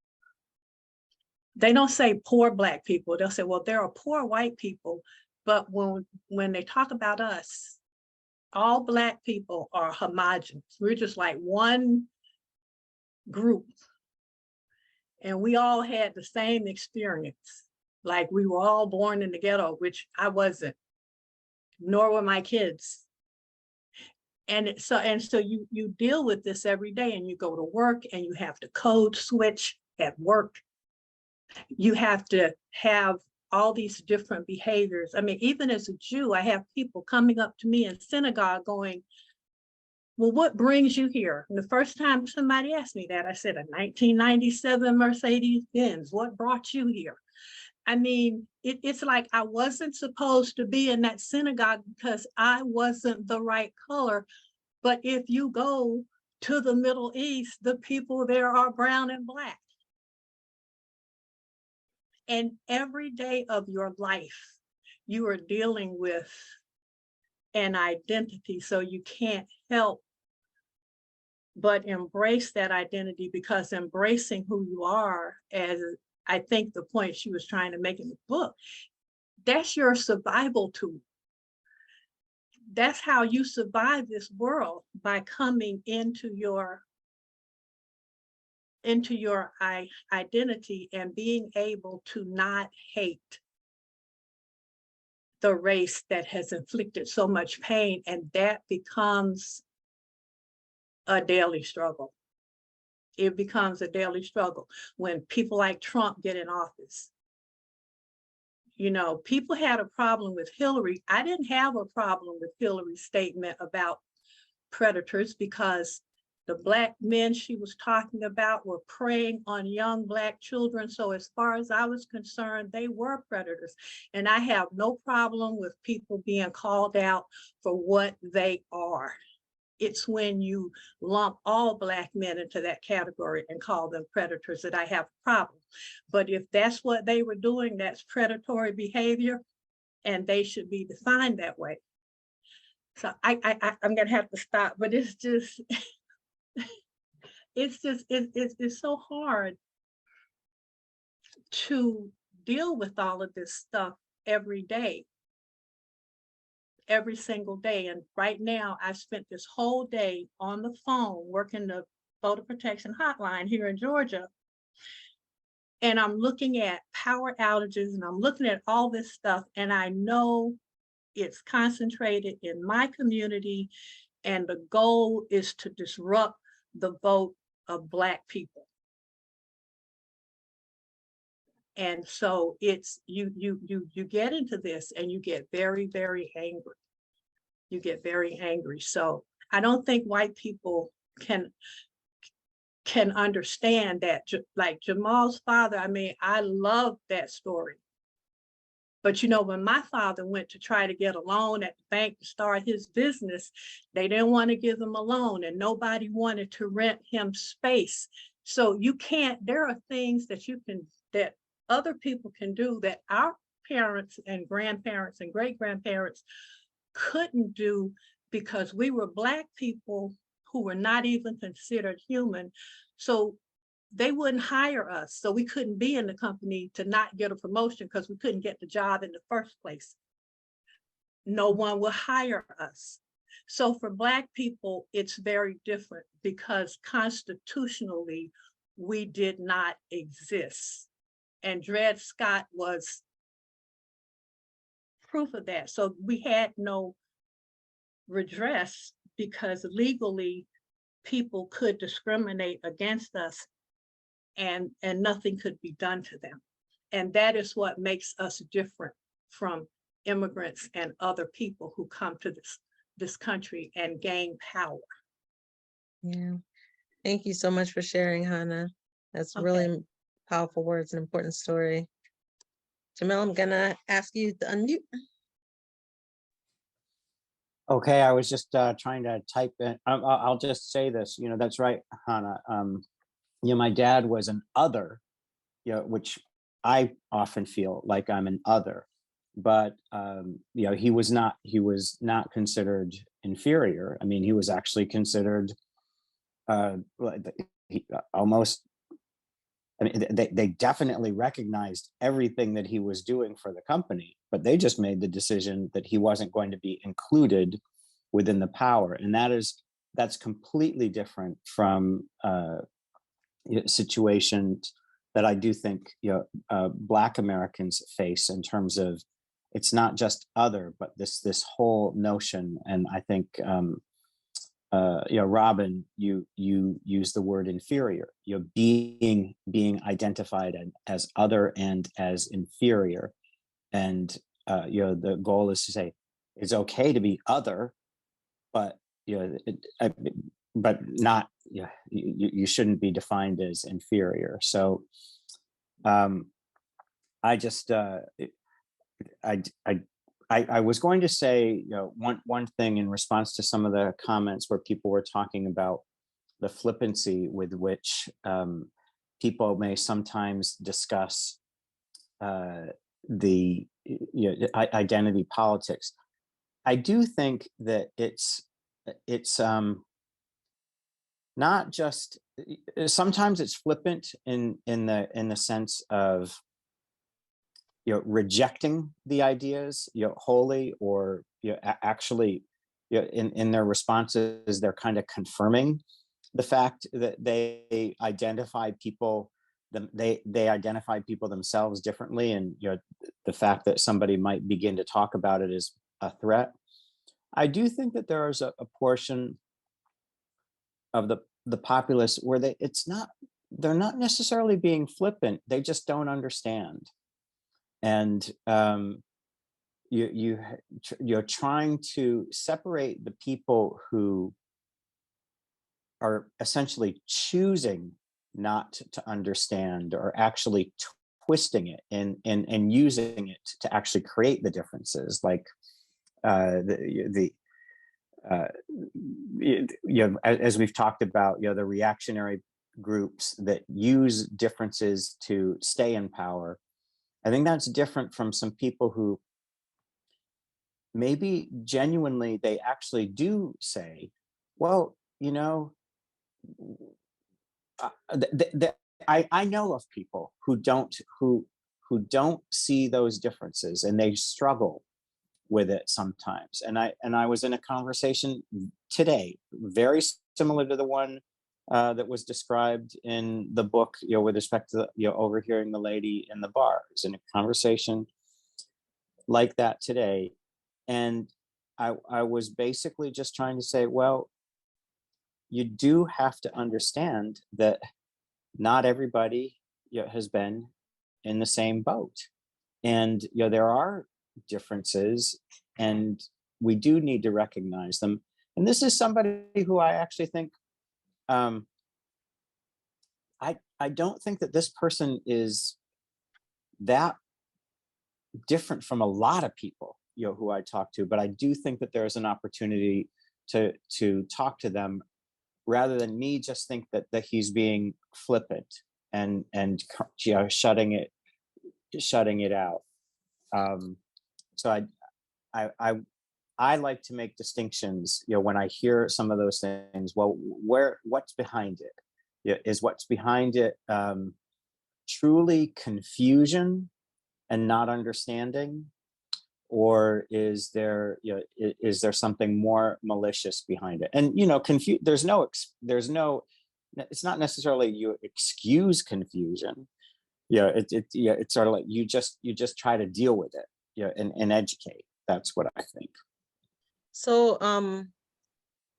They don't say poor Black people. They'll say, well, there are poor white people. But when they talk about us, all Black people are homogenous. We're just like one group. And we all had the same experience. Like we were all born in the ghetto, which I wasn't, nor were my kids. And so you deal with this every day, and you go to work and you have to code switch at work. You have to have all these different behaviors. I mean, even as a Jew, I have people coming up to me in synagogue going, well, what brings you here? And the first time somebody asked me that, I said, a 1997 Mercedes-Benz. What brought you here? I mean, it's like I wasn't supposed to be in that synagogue because I wasn't the right color. But if you go to the Middle East, the people there are brown and Black. And every day of your life, you are dealing with an identity. So you can't help but embrace that identity, because embracing who you are, as I think the point she was trying to make in the book, that's your survival tool. That's how you survive this world, by coming into your identity and being able to not hate the race that has inflicted so much pain. And that becomes a daily struggle. It becomes a daily struggle when people like Trump get in office. You know, people had a problem with Hillary. I didn't have a problem with Hillary's statement about predators, because the Black men she was talking about were preying on young Black children. So as far as I was concerned, they were predators. And I have no problem with people being called out for what they are. It's when you lump all Black men into that category and call them predators that I have a problem. But if that's what they were doing, that's predatory behavior, and they should be defined that way. So I'm gonna have to stop, but it's just, it's so hard to deal with all of this stuff every day. Every single day. And right now, I spent this whole day on the phone working the photo protection hotline here in Georgia. And I'm looking at power outages and I'm looking at all this stuff. And I know it's concentrated in my community. And the goal is to disrupt the vote of Black people. And so it's, you get into this and you get very, very angry. You get very angry. So I don't think white people can understand that. Like Jamal's father, I mean, I love that story. But you know, when my father went to try to get a loan at the bank to start his business, they didn't want to give him a loan and nobody wanted to rent him space. So you can't, there are things that you can, that other people can do that our parents and grandparents and great-grandparents couldn't do, because we were Black people who were not even considered human. So they wouldn't hire us. So we couldn't be in the company to not get a promotion because we couldn't get the job in the first place. No one will hire us. So for Black people, it's very different, because constitutionally, we did not exist. And Dred Scott was proof of that. So we had no redress because legally people could discriminate against us and nothing could be done to them. And that is what makes us different from immigrants and other people who come to this country and gain power. Yeah. Thank you so much for sharing, Hannah. That's Okay. really powerful words and important story. Jamil, I'm gonna ask you to unmute. Okay, I was just trying to type in. I'll just say this. That's right, Hannah. My dad was an other, which I often feel like I'm an other, but he was not. He was not considered inferior. I mean, he was actually considered almost. I mean, they definitely recognized everything that he was doing for the company, but they just made the decision that he wasn't going to be included within the power. And that's completely different from situations that I do think Black Americans face in terms of it's not just other, but this whole notion. And I think Robin, you use the word inferior. Being identified as other and as inferior, and the goal is to say it's okay to be other, but but not. You shouldn't be defined as inferior. So, I just I was going to say, one thing in response to some of the comments where people were talking about the flippancy with which people may sometimes discuss the identity politics. I do think that it's not just, sometimes it's flippant in the sense of rejecting the ideas wholly, or actually in their responses they're kind of confirming the fact that they identify people themselves differently, and the fact that somebody might begin to talk about it as a threat. I do think that there is a portion of the populace where they're not necessarily being flippant, they just don't understand. And you're trying to separate the people who are essentially choosing not to understand, or actually twisting it and using it to actually create the differences, like as we've talked about, the reactionary groups that use differences to stay in power. I think that's different from some people who maybe genuinely they actually do say, well, I know of people who don't see those differences, and they struggle with it sometimes. And I was in a conversation today, very similar to the one that was described in the book, with respect to overhearing the lady in the bar. It was in a conversation like that today, and I was basically just trying to say, well, you do have to understand that not everybody has been in the same boat, and there are differences, and we do need to recognize them. And this is somebody who I actually think I don't think that this person is that different from a lot of people who I talk to, but I do think that there is an opportunity to talk to them, rather than me just think that he's being flippant and shutting it out. So I like to make distinctions, when I hear some of those things. Well, what's behind it? Is what's behind it truly confusion and not understanding, or is there something more malicious behind it? And there's no, it's not necessarily you excuse confusion. It's sort of like you just try to deal with it, and educate. That's what I think. So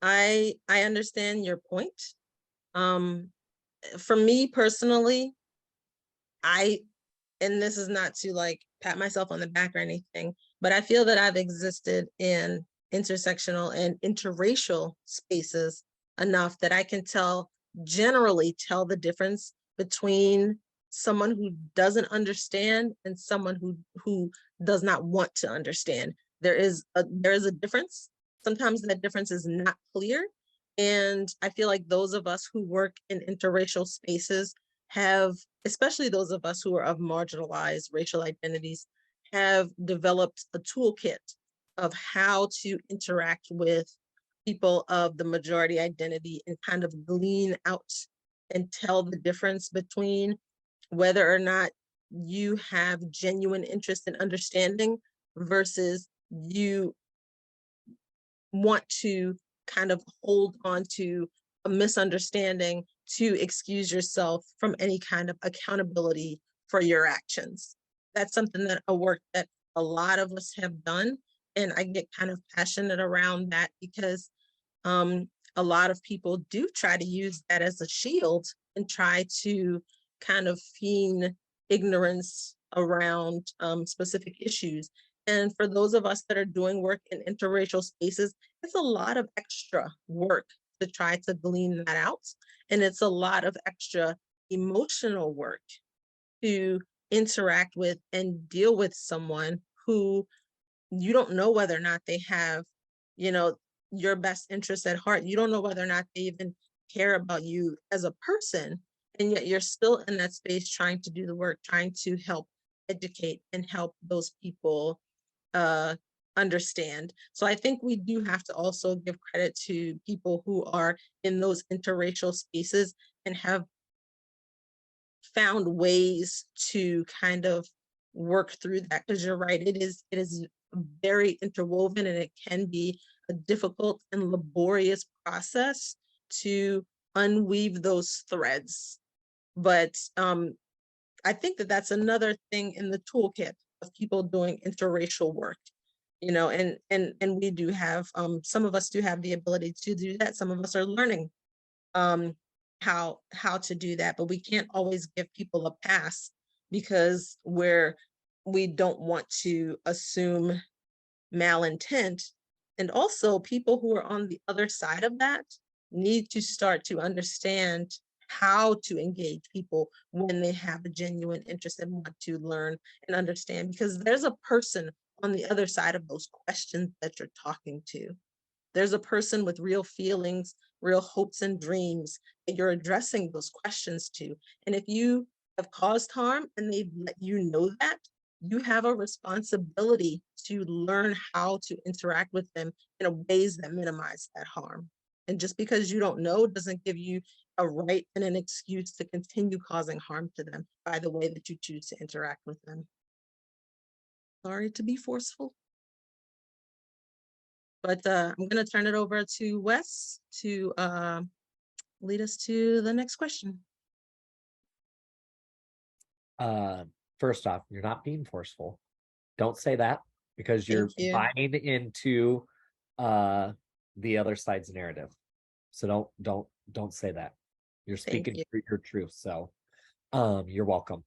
I understand your point. For me personally, and this is not to like pat myself on the back or anything, but I feel that I've existed in intersectional and interracial spaces enough that I can generally tell the difference between someone who doesn't understand and someone who does not want to understand. There is a difference. Sometimes that difference is not clear. And I feel like those of us who work in interracial spaces have, especially those of us who are of marginalized racial identities, have developed a toolkit of how to interact with people of the majority identity and kind of glean out and tell the difference between whether or not you have genuine interest in understanding versus you want to kind of hold on to a misunderstanding to excuse yourself from any kind of accountability for your actions. That's something that a work that a lot of us have done. And I get kind of passionate around that because a lot of people do try to use that as a shield and try to kind of feign ignorance around specific issues. And for those of us that are doing work in interracial spaces, it's a lot of extra work to try to glean that out. And it's a lot of extra emotional work to interact with and deal with someone who you don't know whether or not they have, your best interests at heart. You don't know whether or not they even care about you as a person. And yet you're still in that space trying to do the work, trying to help educate and help those people understand. So I think we do have to also give credit to people who are in those interracial spaces and have found ways to kind of work through that, because you're right, it is very interwoven, and it can be a difficult and laborious process to unweave those threads. But I think that that's another thing in the toolkit of people doing interracial work, and we do have, some of us do have the ability to do that. Some of us are learning how to do that, but we can't always give people a pass because we don't want to assume malintent. And also people who are on the other side of that need to start to understand how to engage people when they have a genuine interest and want to learn and understand, because there's a person on the other side of those questions that you're talking to. There's a person with real feelings, real hopes and dreams that you're addressing those questions to. And if you have caused harm and they've let you know that, you have a responsibility to learn how to interact with them in ways that minimize that harm. And just because you don't know doesn't give you a right and an excuse to continue causing harm to them by the way that you choose to interact with them. Sorry to be forceful. But I'm going to turn it over to Wes to lead us to the next question. First off, you're not being forceful. Don't say that, because you're buying into the other side's narrative. So don't say that. You're speaking your truth. So you're welcome.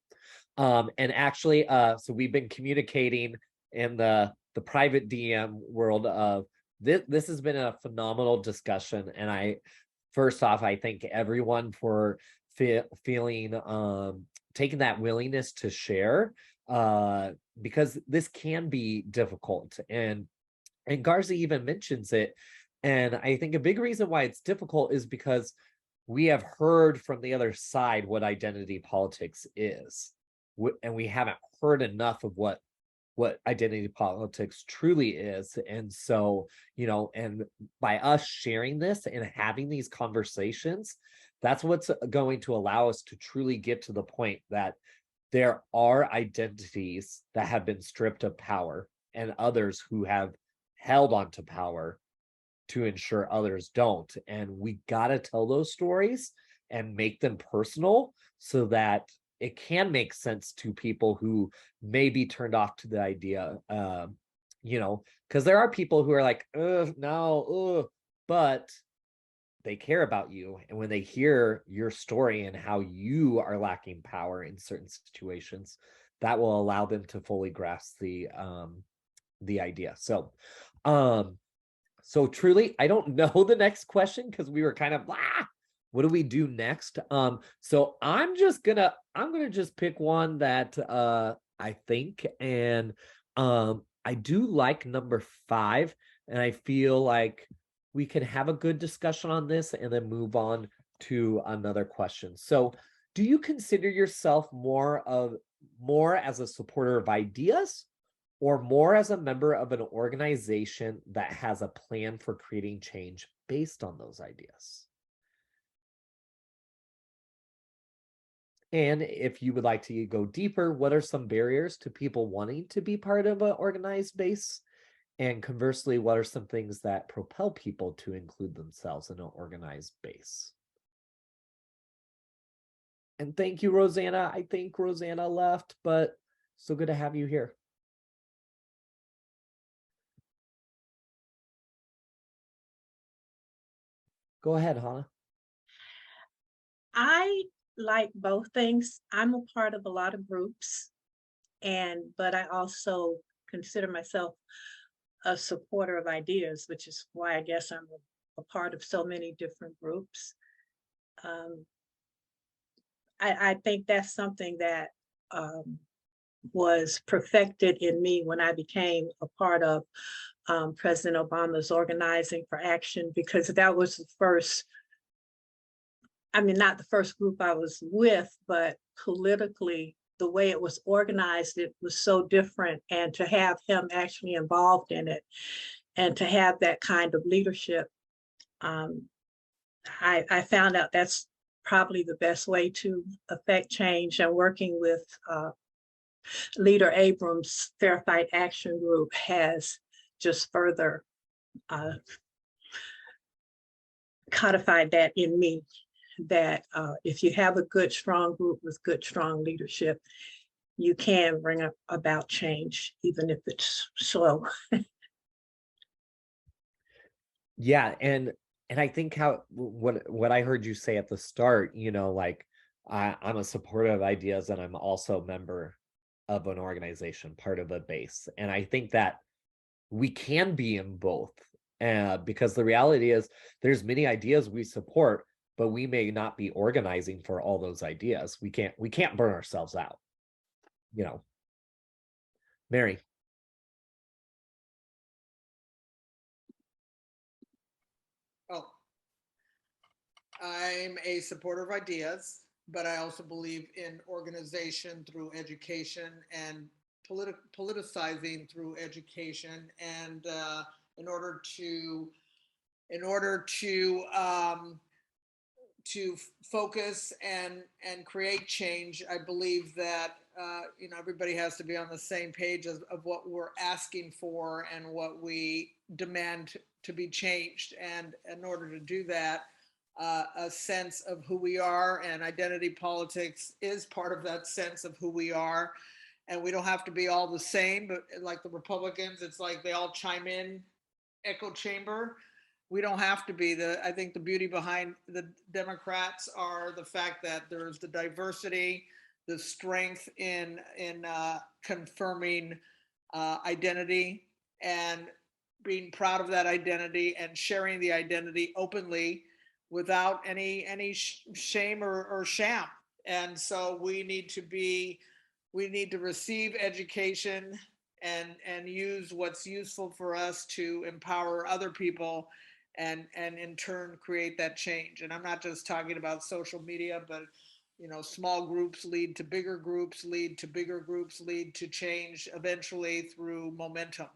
And actually, so we've been communicating in the private DM world of this has been a phenomenal discussion. And first off, I thank everyone for feeling taking that willingness to share, because this can be difficult. And Garza even mentions it. And I think a big reason why it's difficult is because we have heard from the other side what identity politics is. And we haven't heard enough of what identity politics truly is. And so, and by us sharing this and having these conversations, that's what's going to allow us to truly get to the point that there are identities that have been stripped of power and others who have held on to power to ensure others don't. And we got to tell those stories and make them personal so that it can make sense to people who may be turned off to the idea, because there are people who are like, no, but they care about you. And when they hear your story and how you are lacking power in certain situations, that will allow them to fully grasp the idea. So truly, I don't know the next question because we were kind of what do we do next? So I'm gonna just pick one that I think, and I do like number 5, and I feel like we can have a good discussion on this and then move on to another question. So do you consider yourself more as a supporter of ideas, or more as a member of an organization that has a plan for creating change based on those ideas? And if you would like to go deeper, what are some barriers to people wanting to be part of an organized base? And conversely, what are some things that propel people to include themselves in an organized base? And thank you, Rosanna. I think Rosanna left, but so good to have you here. Go ahead, Hannah. I like both things. I'm a part of a lot of groups, but I also consider myself a supporter of ideas, which is why I guess I'm a part of so many different groups. I think that's something that was perfected in me when I became a part of President Obama's Organizing for Action, because that was the first, I mean, not the first group I was with, but politically, the way it was organized, it was so different. And to have him actually involved in it and to have that kind of leadership, I found out that's probably the best way to affect change. And working with Leader Abrams' Fair Fight Action Group has just further codified that in me, that if you have a good, strong group with good, strong leadership, you can bring about change, even if it's slow. Yeah, and I think what I heard you say at the start, like I'm a supporter of ideas, and I'm also a member of an organization, part of a base. And I think that we can be in both, because the reality is there's many ideas we support, but we may not be organizing for all those ideas. We can't burn ourselves out, Mary. Oh, I'm a supporter of ideas, but I also believe in organization through education and politicizing through education. And in order to focus and create change, I believe that everybody has to be on the same page of what we're asking for and what we demand to be changed. And in order to do that, a sense of who we are, and identity politics is part of that sense of who we are. And we don't have to be all the same, but like the Republicans, it's like they all chime in, echo chamber. We don't have to be. I think the beauty behind the Democrats are the fact that there's the diversity, the strength in confirming identity and being proud of that identity and sharing the identity openly without any shame or sham. And so we need to receive education and use what's useful for us to empower other people and in turn create that change. And I'm not just talking about social media, but small groups lead to bigger groups, lead to bigger groups, lead to change eventually through momentum.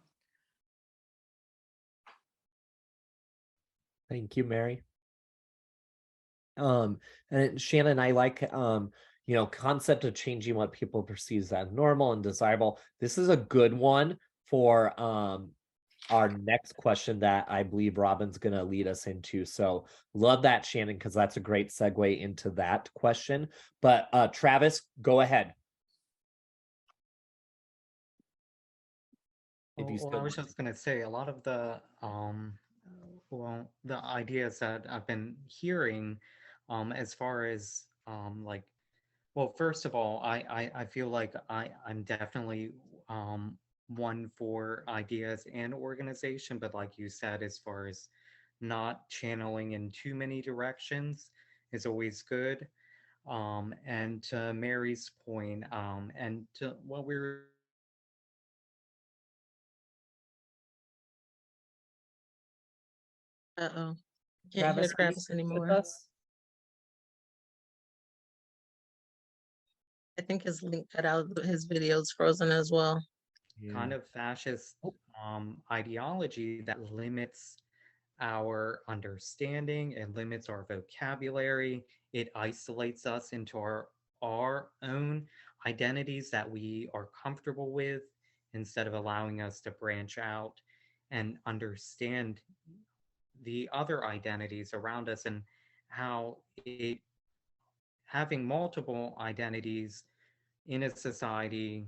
Thank you, Mary. And Shannon, I like concept of changing what people perceive as normal and desirable. This is a good one for our next question that I believe Robin's going to lead us into. So love that, Shannon, because that's a great segue into that question. But Travis, go ahead. I was just going to say a lot of the well, the ideas that I've been hearing, as far as like, well, first of all, I feel like I'm definitely one for ideas and organization, but like you said, as far as not channeling in too many directions is always good. And to Mary's point, and to what we were Uh-oh. Can't hear Travis, are you Travis still with anymore. us? I think his link cut out, his video's frozen as well. kind Yeah. of fascist Oh, ideology that limits our understanding, it limits our vocabulary, it isolates us into our own identities that we are comfortable with instead of allowing us to branch out and understand the other identities around us and how it having multiple identities in a society,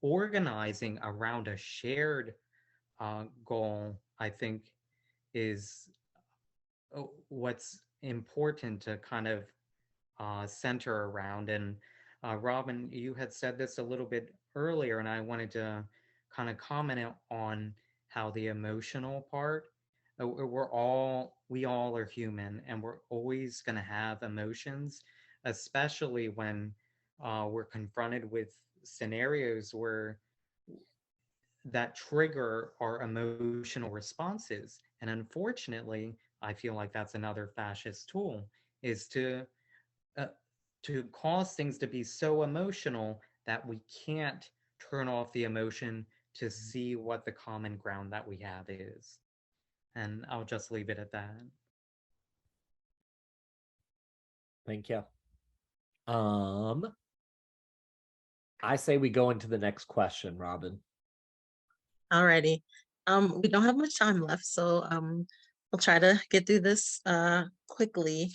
organizing around a shared goal, I think, is what's important to kind of center around. And Robin, you had said this a little bit earlier, and I wanted to kind of comment on how the emotional part. We all are human, and we're always going to have emotions, especially when we're confronted with scenarios where that trigger our emotional responses. And unfortunately, I feel like that's another fascist tool is uh, to cause things to be so emotional that we can't turn off the emotion to see what the common ground that we have is. And I'll just leave it at that. thank you. I say we go into the next question, Robin. Alrighty. We don't have much time left, so we'll try to get through this quickly.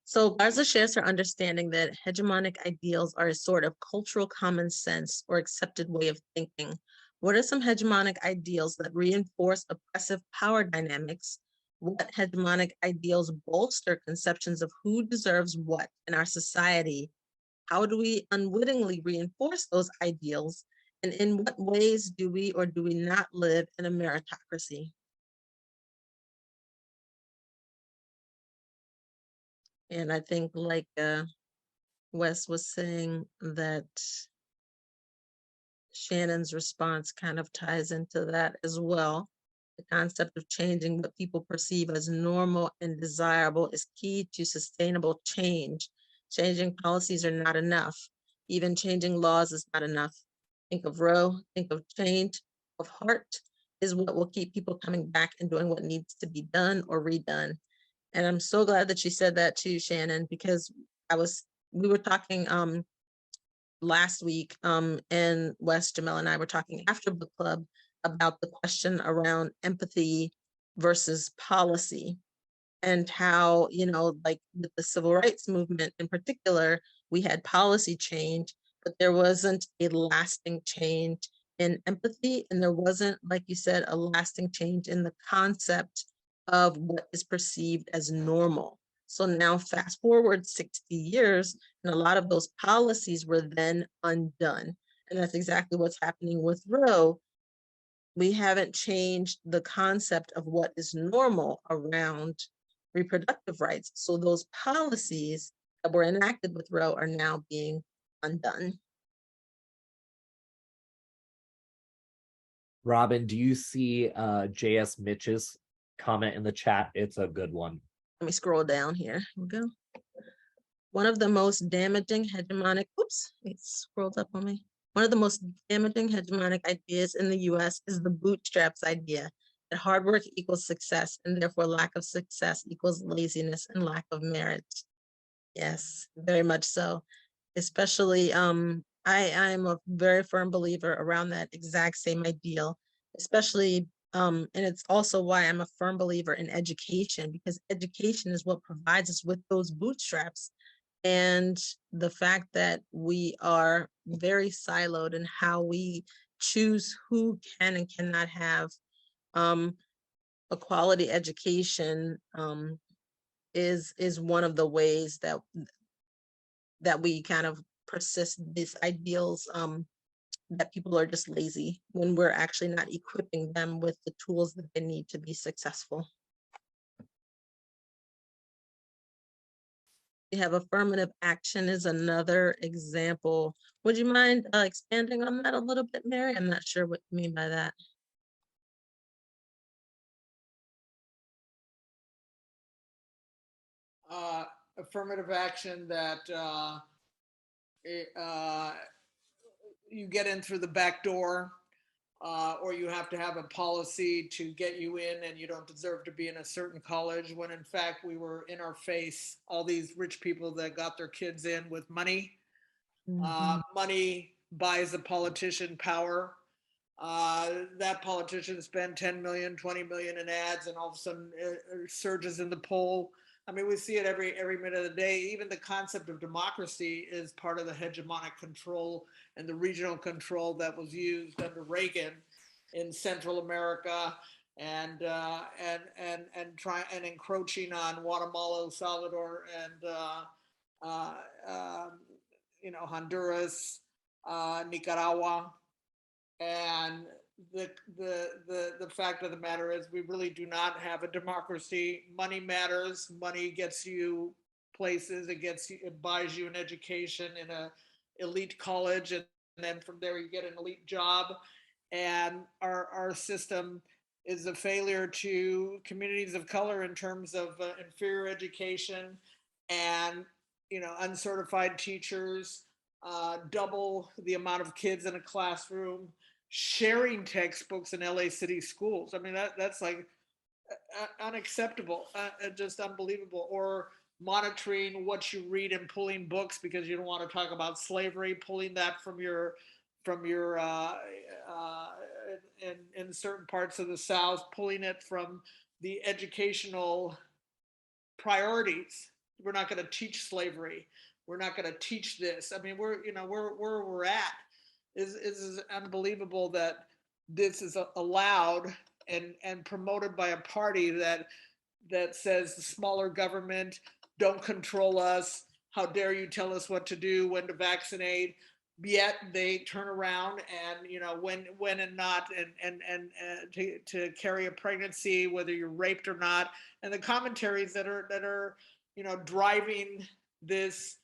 So Garza shares her understanding that hegemonic ideals are a sort of cultural common sense or accepted way of thinking. What are some hegemonic ideals that reinforce oppressive power dynamics? What hegemonic ideals bolster conceptions of who deserves what in our society? How do we unwittingly reinforce those ideals? And in what ways do we or do we not live in a meritocracy? And I think like Wes was saying that Shannon's response kind of ties into that as well. The concept of changing what people perceive as normal and desirable is key to sustainable change. Changing policies are not enough. Even changing laws is not enough. Think of Roe, think of change of heart is what will keep people coming back and doing what needs to be done or redone. And I'm so glad that you said that too, Shannon, because we were talking last week, and Wes, Jamel, and I were talking after book club about the question around empathy versus policy and how, like with the civil rights movement in particular, we had policy change, but there wasn't a lasting change in empathy. And there wasn't, like you said, a lasting change in the concept of what is perceived as normal. So now fast forward 60 years, and a lot of those policies were then undone. And that's exactly what's happening with Roe. We haven't changed the concept of what is normal around reproductive rights. So those policies that were enacted with Roe are now being undone. Robin, do you see JS Mitch's comment in the chat? It's a good one. Let me scroll down here. Here we go. One of the most damaging hegemonic, oops, it scrolled up on me. One of the most damaging hegemonic ideas in the US is the bootstraps idea that hard work equals success and therefore lack of success equals laziness and lack of merit. Yes, very much so. Especially, I'm a very firm believer around that exact same ideal, especially, and it's also why I'm a firm believer in education, because education is what provides us with those bootstraps. And the fact that we are very siloed in how we choose who can and cannot have a quality education is one of the ways that we kind of persist these ideals that people are just lazy when we're actually not equipping them with the tools that they need to be successful. We have affirmative action is another example. Would you mind expanding on that a little bit, Mary? I'm not sure what you mean by that. Affirmative action that you get in through the back door, or you have to have a policy to get you in and you don't deserve to be in a certain college, when in fact we were in our face, all these rich people that got their kids in with money. Money buys a politician power. That politician spent 10 million, 20 million in ads, and all of a sudden surges in the poll. I mean, we see it every minute of the day. Even the concept of democracy is part of the hegemonic control and the regional control that was used under Reagan in Central America, and encroaching on Guatemala, El Salvador, and Honduras, Nicaragua. And the fact of the matter is we really do not have a democracy. Money matters. Money gets you places. It buys you an education in a elite college, and then from there you get an elite job. And our system is a failure to communities of color in terms of inferior education and uncertified teachers, double the amount of kids in a classroom, sharing textbooks in LA City schools. I mean, that's like unacceptable, just unbelievable. Or monitoring what you read and pulling books because you don't want to talk about slavery, pulling that from your in certain parts of the South, pulling it from the educational priorities. We're not going to teach slavery. We're not going to teach this. I mean, where we're at is unbelievable that this is allowed and promoted by a party that says the smaller government, don't control us. How dare you tell us what to do, when to vaccinate? Yet they turn around and when and not and to carry a pregnancy, whether you're raped or not, and the commentaries that are driving this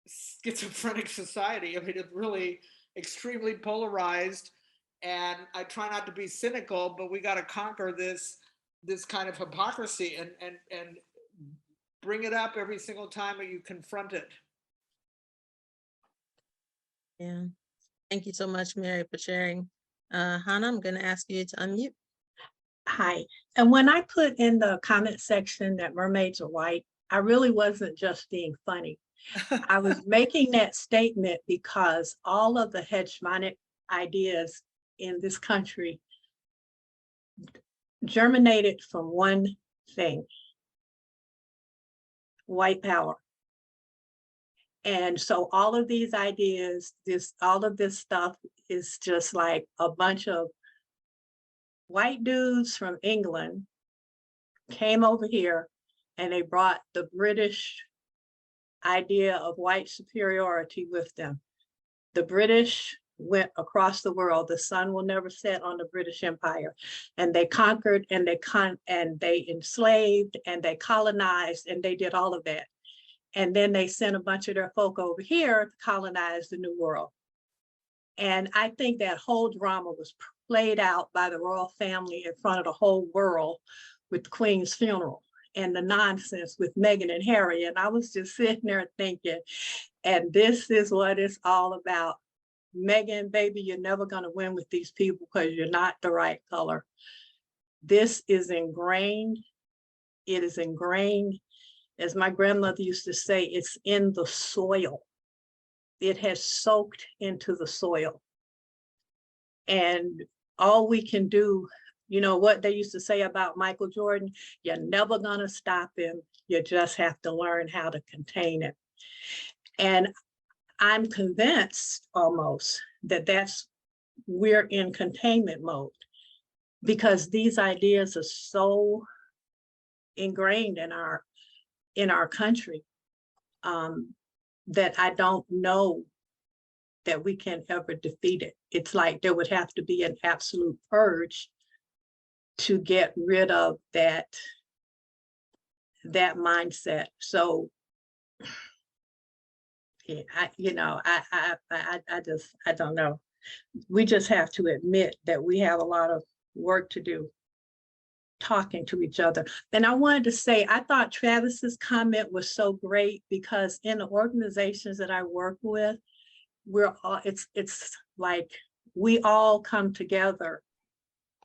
schizophrenic society. I mean, it's really extremely polarized, and I try not to be cynical, but we got to conquer this kind of hypocrisy and bring it up every single time that you confront it. Yeah. Thank you so much, Mary, for sharing. Hannah, I'm going to ask you to unmute. Hi. And when I put in the comment section that mermaids are white, I really wasn't just being funny. I was making that statement because all of the hegemonic ideas in this country germinated from one thing: white power. And so all of these ideas, all of this stuff is just like a bunch of white dudes from England came over here and they brought the British idea of white superiority with them. The British went across the world. The sun will never set on the British Empire. And they conquered and they enslaved and they colonized and they did all of that. And then they sent a bunch of their folk over here to colonize the New World. And I think that whole drama was played out by the royal family in front of the whole world with the Queen's funeral and the nonsense with Meghan and Harry. And I was just sitting there thinking, and this is what it's all about. Meghan, baby, you're never going to win with these people because you're not the right color. This is ingrained. It is ingrained. As my grandmother used to say, it's in the soil. It has soaked into the soil. And all we can do, you know what they used to say about Michael Jordan? You're never gonna stop him. You just have to learn how to contain it. And I'm convinced almost that we're in containment mode. because these ideas are so ingrained in our country, that I don't know that we can ever defeat it. It's like there would have to be an absolute purge to get rid of that mindset. So yeah, I don't know. We just have to admit that we have a lot of work to do talking to each other. And I wanted to say, I thought Travis's comment was so great because in the organizations that I work with, we're all, it's like we all come together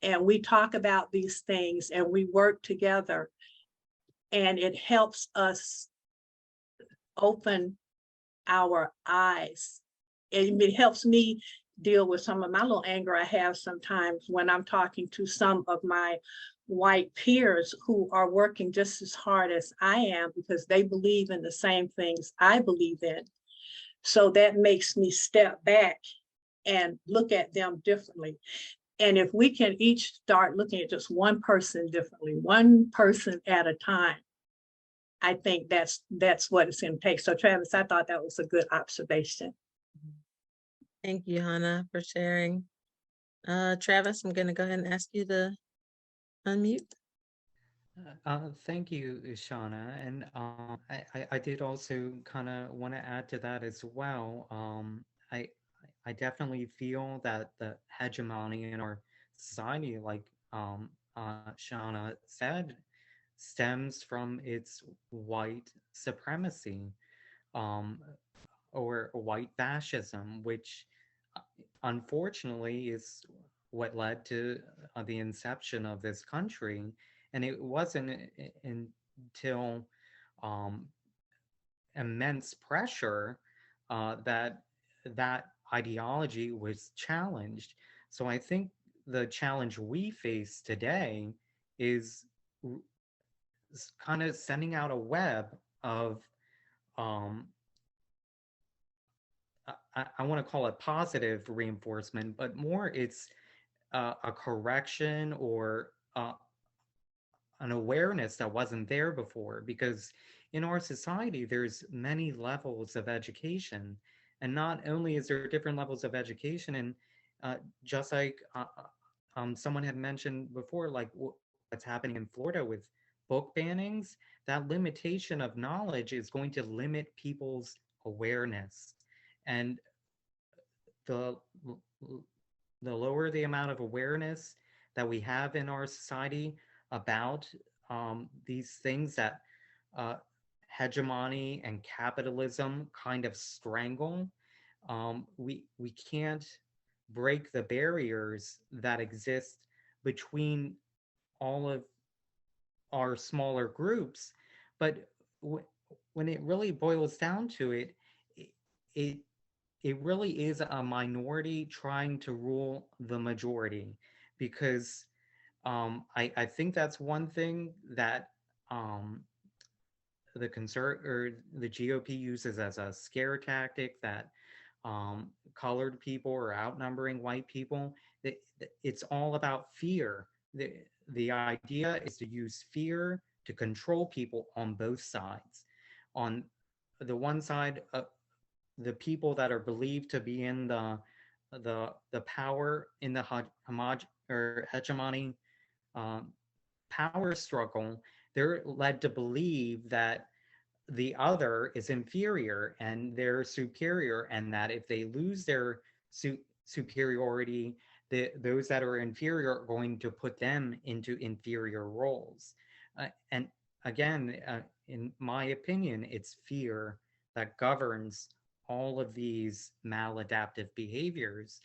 and we talk about these things and we work together, and it helps us open our eyes. It helps me deal with some of my little anger I have sometimes when I'm talking to some of my white peers who are working just as hard as I am because they believe in the same things I believe in. So that makes me step back and look at them differently. And if we can each start looking at just one person differently, one person at a time, I think that's what it's going to take. So Travis, I thought that was a good observation. Thank you, Hannah, for sharing. Travis, I'm going to go ahead and ask you to unmute. Thank you, Shauna. And I did also kind of want to add to that as well. I definitely feel that the hegemony in our society, like Shauna said, stems from its white supremacy, or white fascism, which unfortunately is what led to the inception of this country. And it wasn't until immense pressure that that ideology was challenged. So I think the challenge we face today is kind of sending out a web of I want to call it positive reinforcement, but more it's a correction or an awareness that wasn't there before. Because in our society, there's many levels of education, and not only is there different levels of education, and just like someone had mentioned before, like what's happening in Florida with book bannings, that limitation of knowledge is going to limit people's awareness. And the lower the amount of awareness that we have in our society about these things that hegemony and capitalism kind of strangle, we can't break the barriers that exist between all of our smaller groups. But when it really boils down to it, it really is a minority trying to rule the majority. Because I think that's one thing that the GOP uses as a scare tactic, that colored people are outnumbering white people. It's all about fear. The idea is to use fear to control people on both sides. On the one side, the people that are believed to be in the power in the hegemony power struggle, they're led to believe that the other is inferior and they're superior, and that if they lose their superiority, those that are inferior are going to put them into inferior roles. And again, in my opinion, it's fear that governs all of these maladaptive behaviors,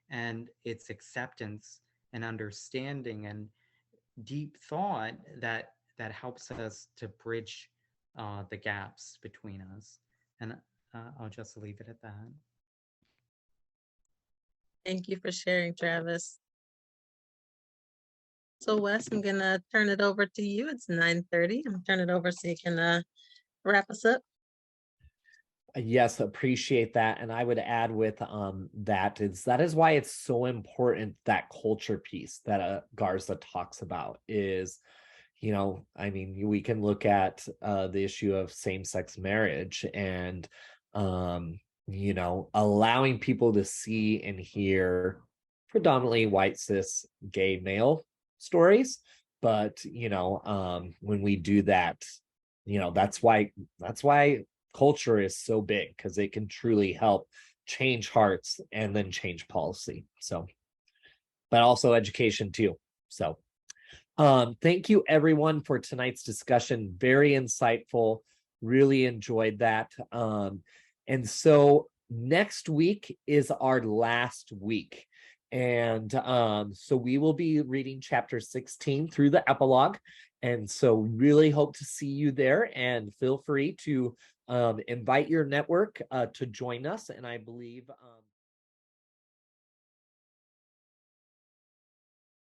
and it's acceptance and understanding and deep thought that helps us to bridge the gaps between us. And I'll just leave it at that. Thank you for sharing, Travis. So Wes, I'm gonna turn it over to you. It's 9:30. I'm gonna turn it over so you can wrap us up. Yes, appreciate that. And I would add with that is why it's so important, that culture piece that Garza talks about is, you know, I mean, we can look at the issue of same-sex marriage and you know, allowing people to see and hear predominantly white cis gay male stories. But you know, when we do that, you know, that's why culture is so big, because it can truly help change hearts and then change policy. So, but also education too. So, thank you everyone for tonight's discussion. Very insightful. Really enjoyed that. And so next week is our last week. And so we will be reading chapter 16 through the epilogue. And so really hope to see you there, and feel free to invite your network to join us. And I believe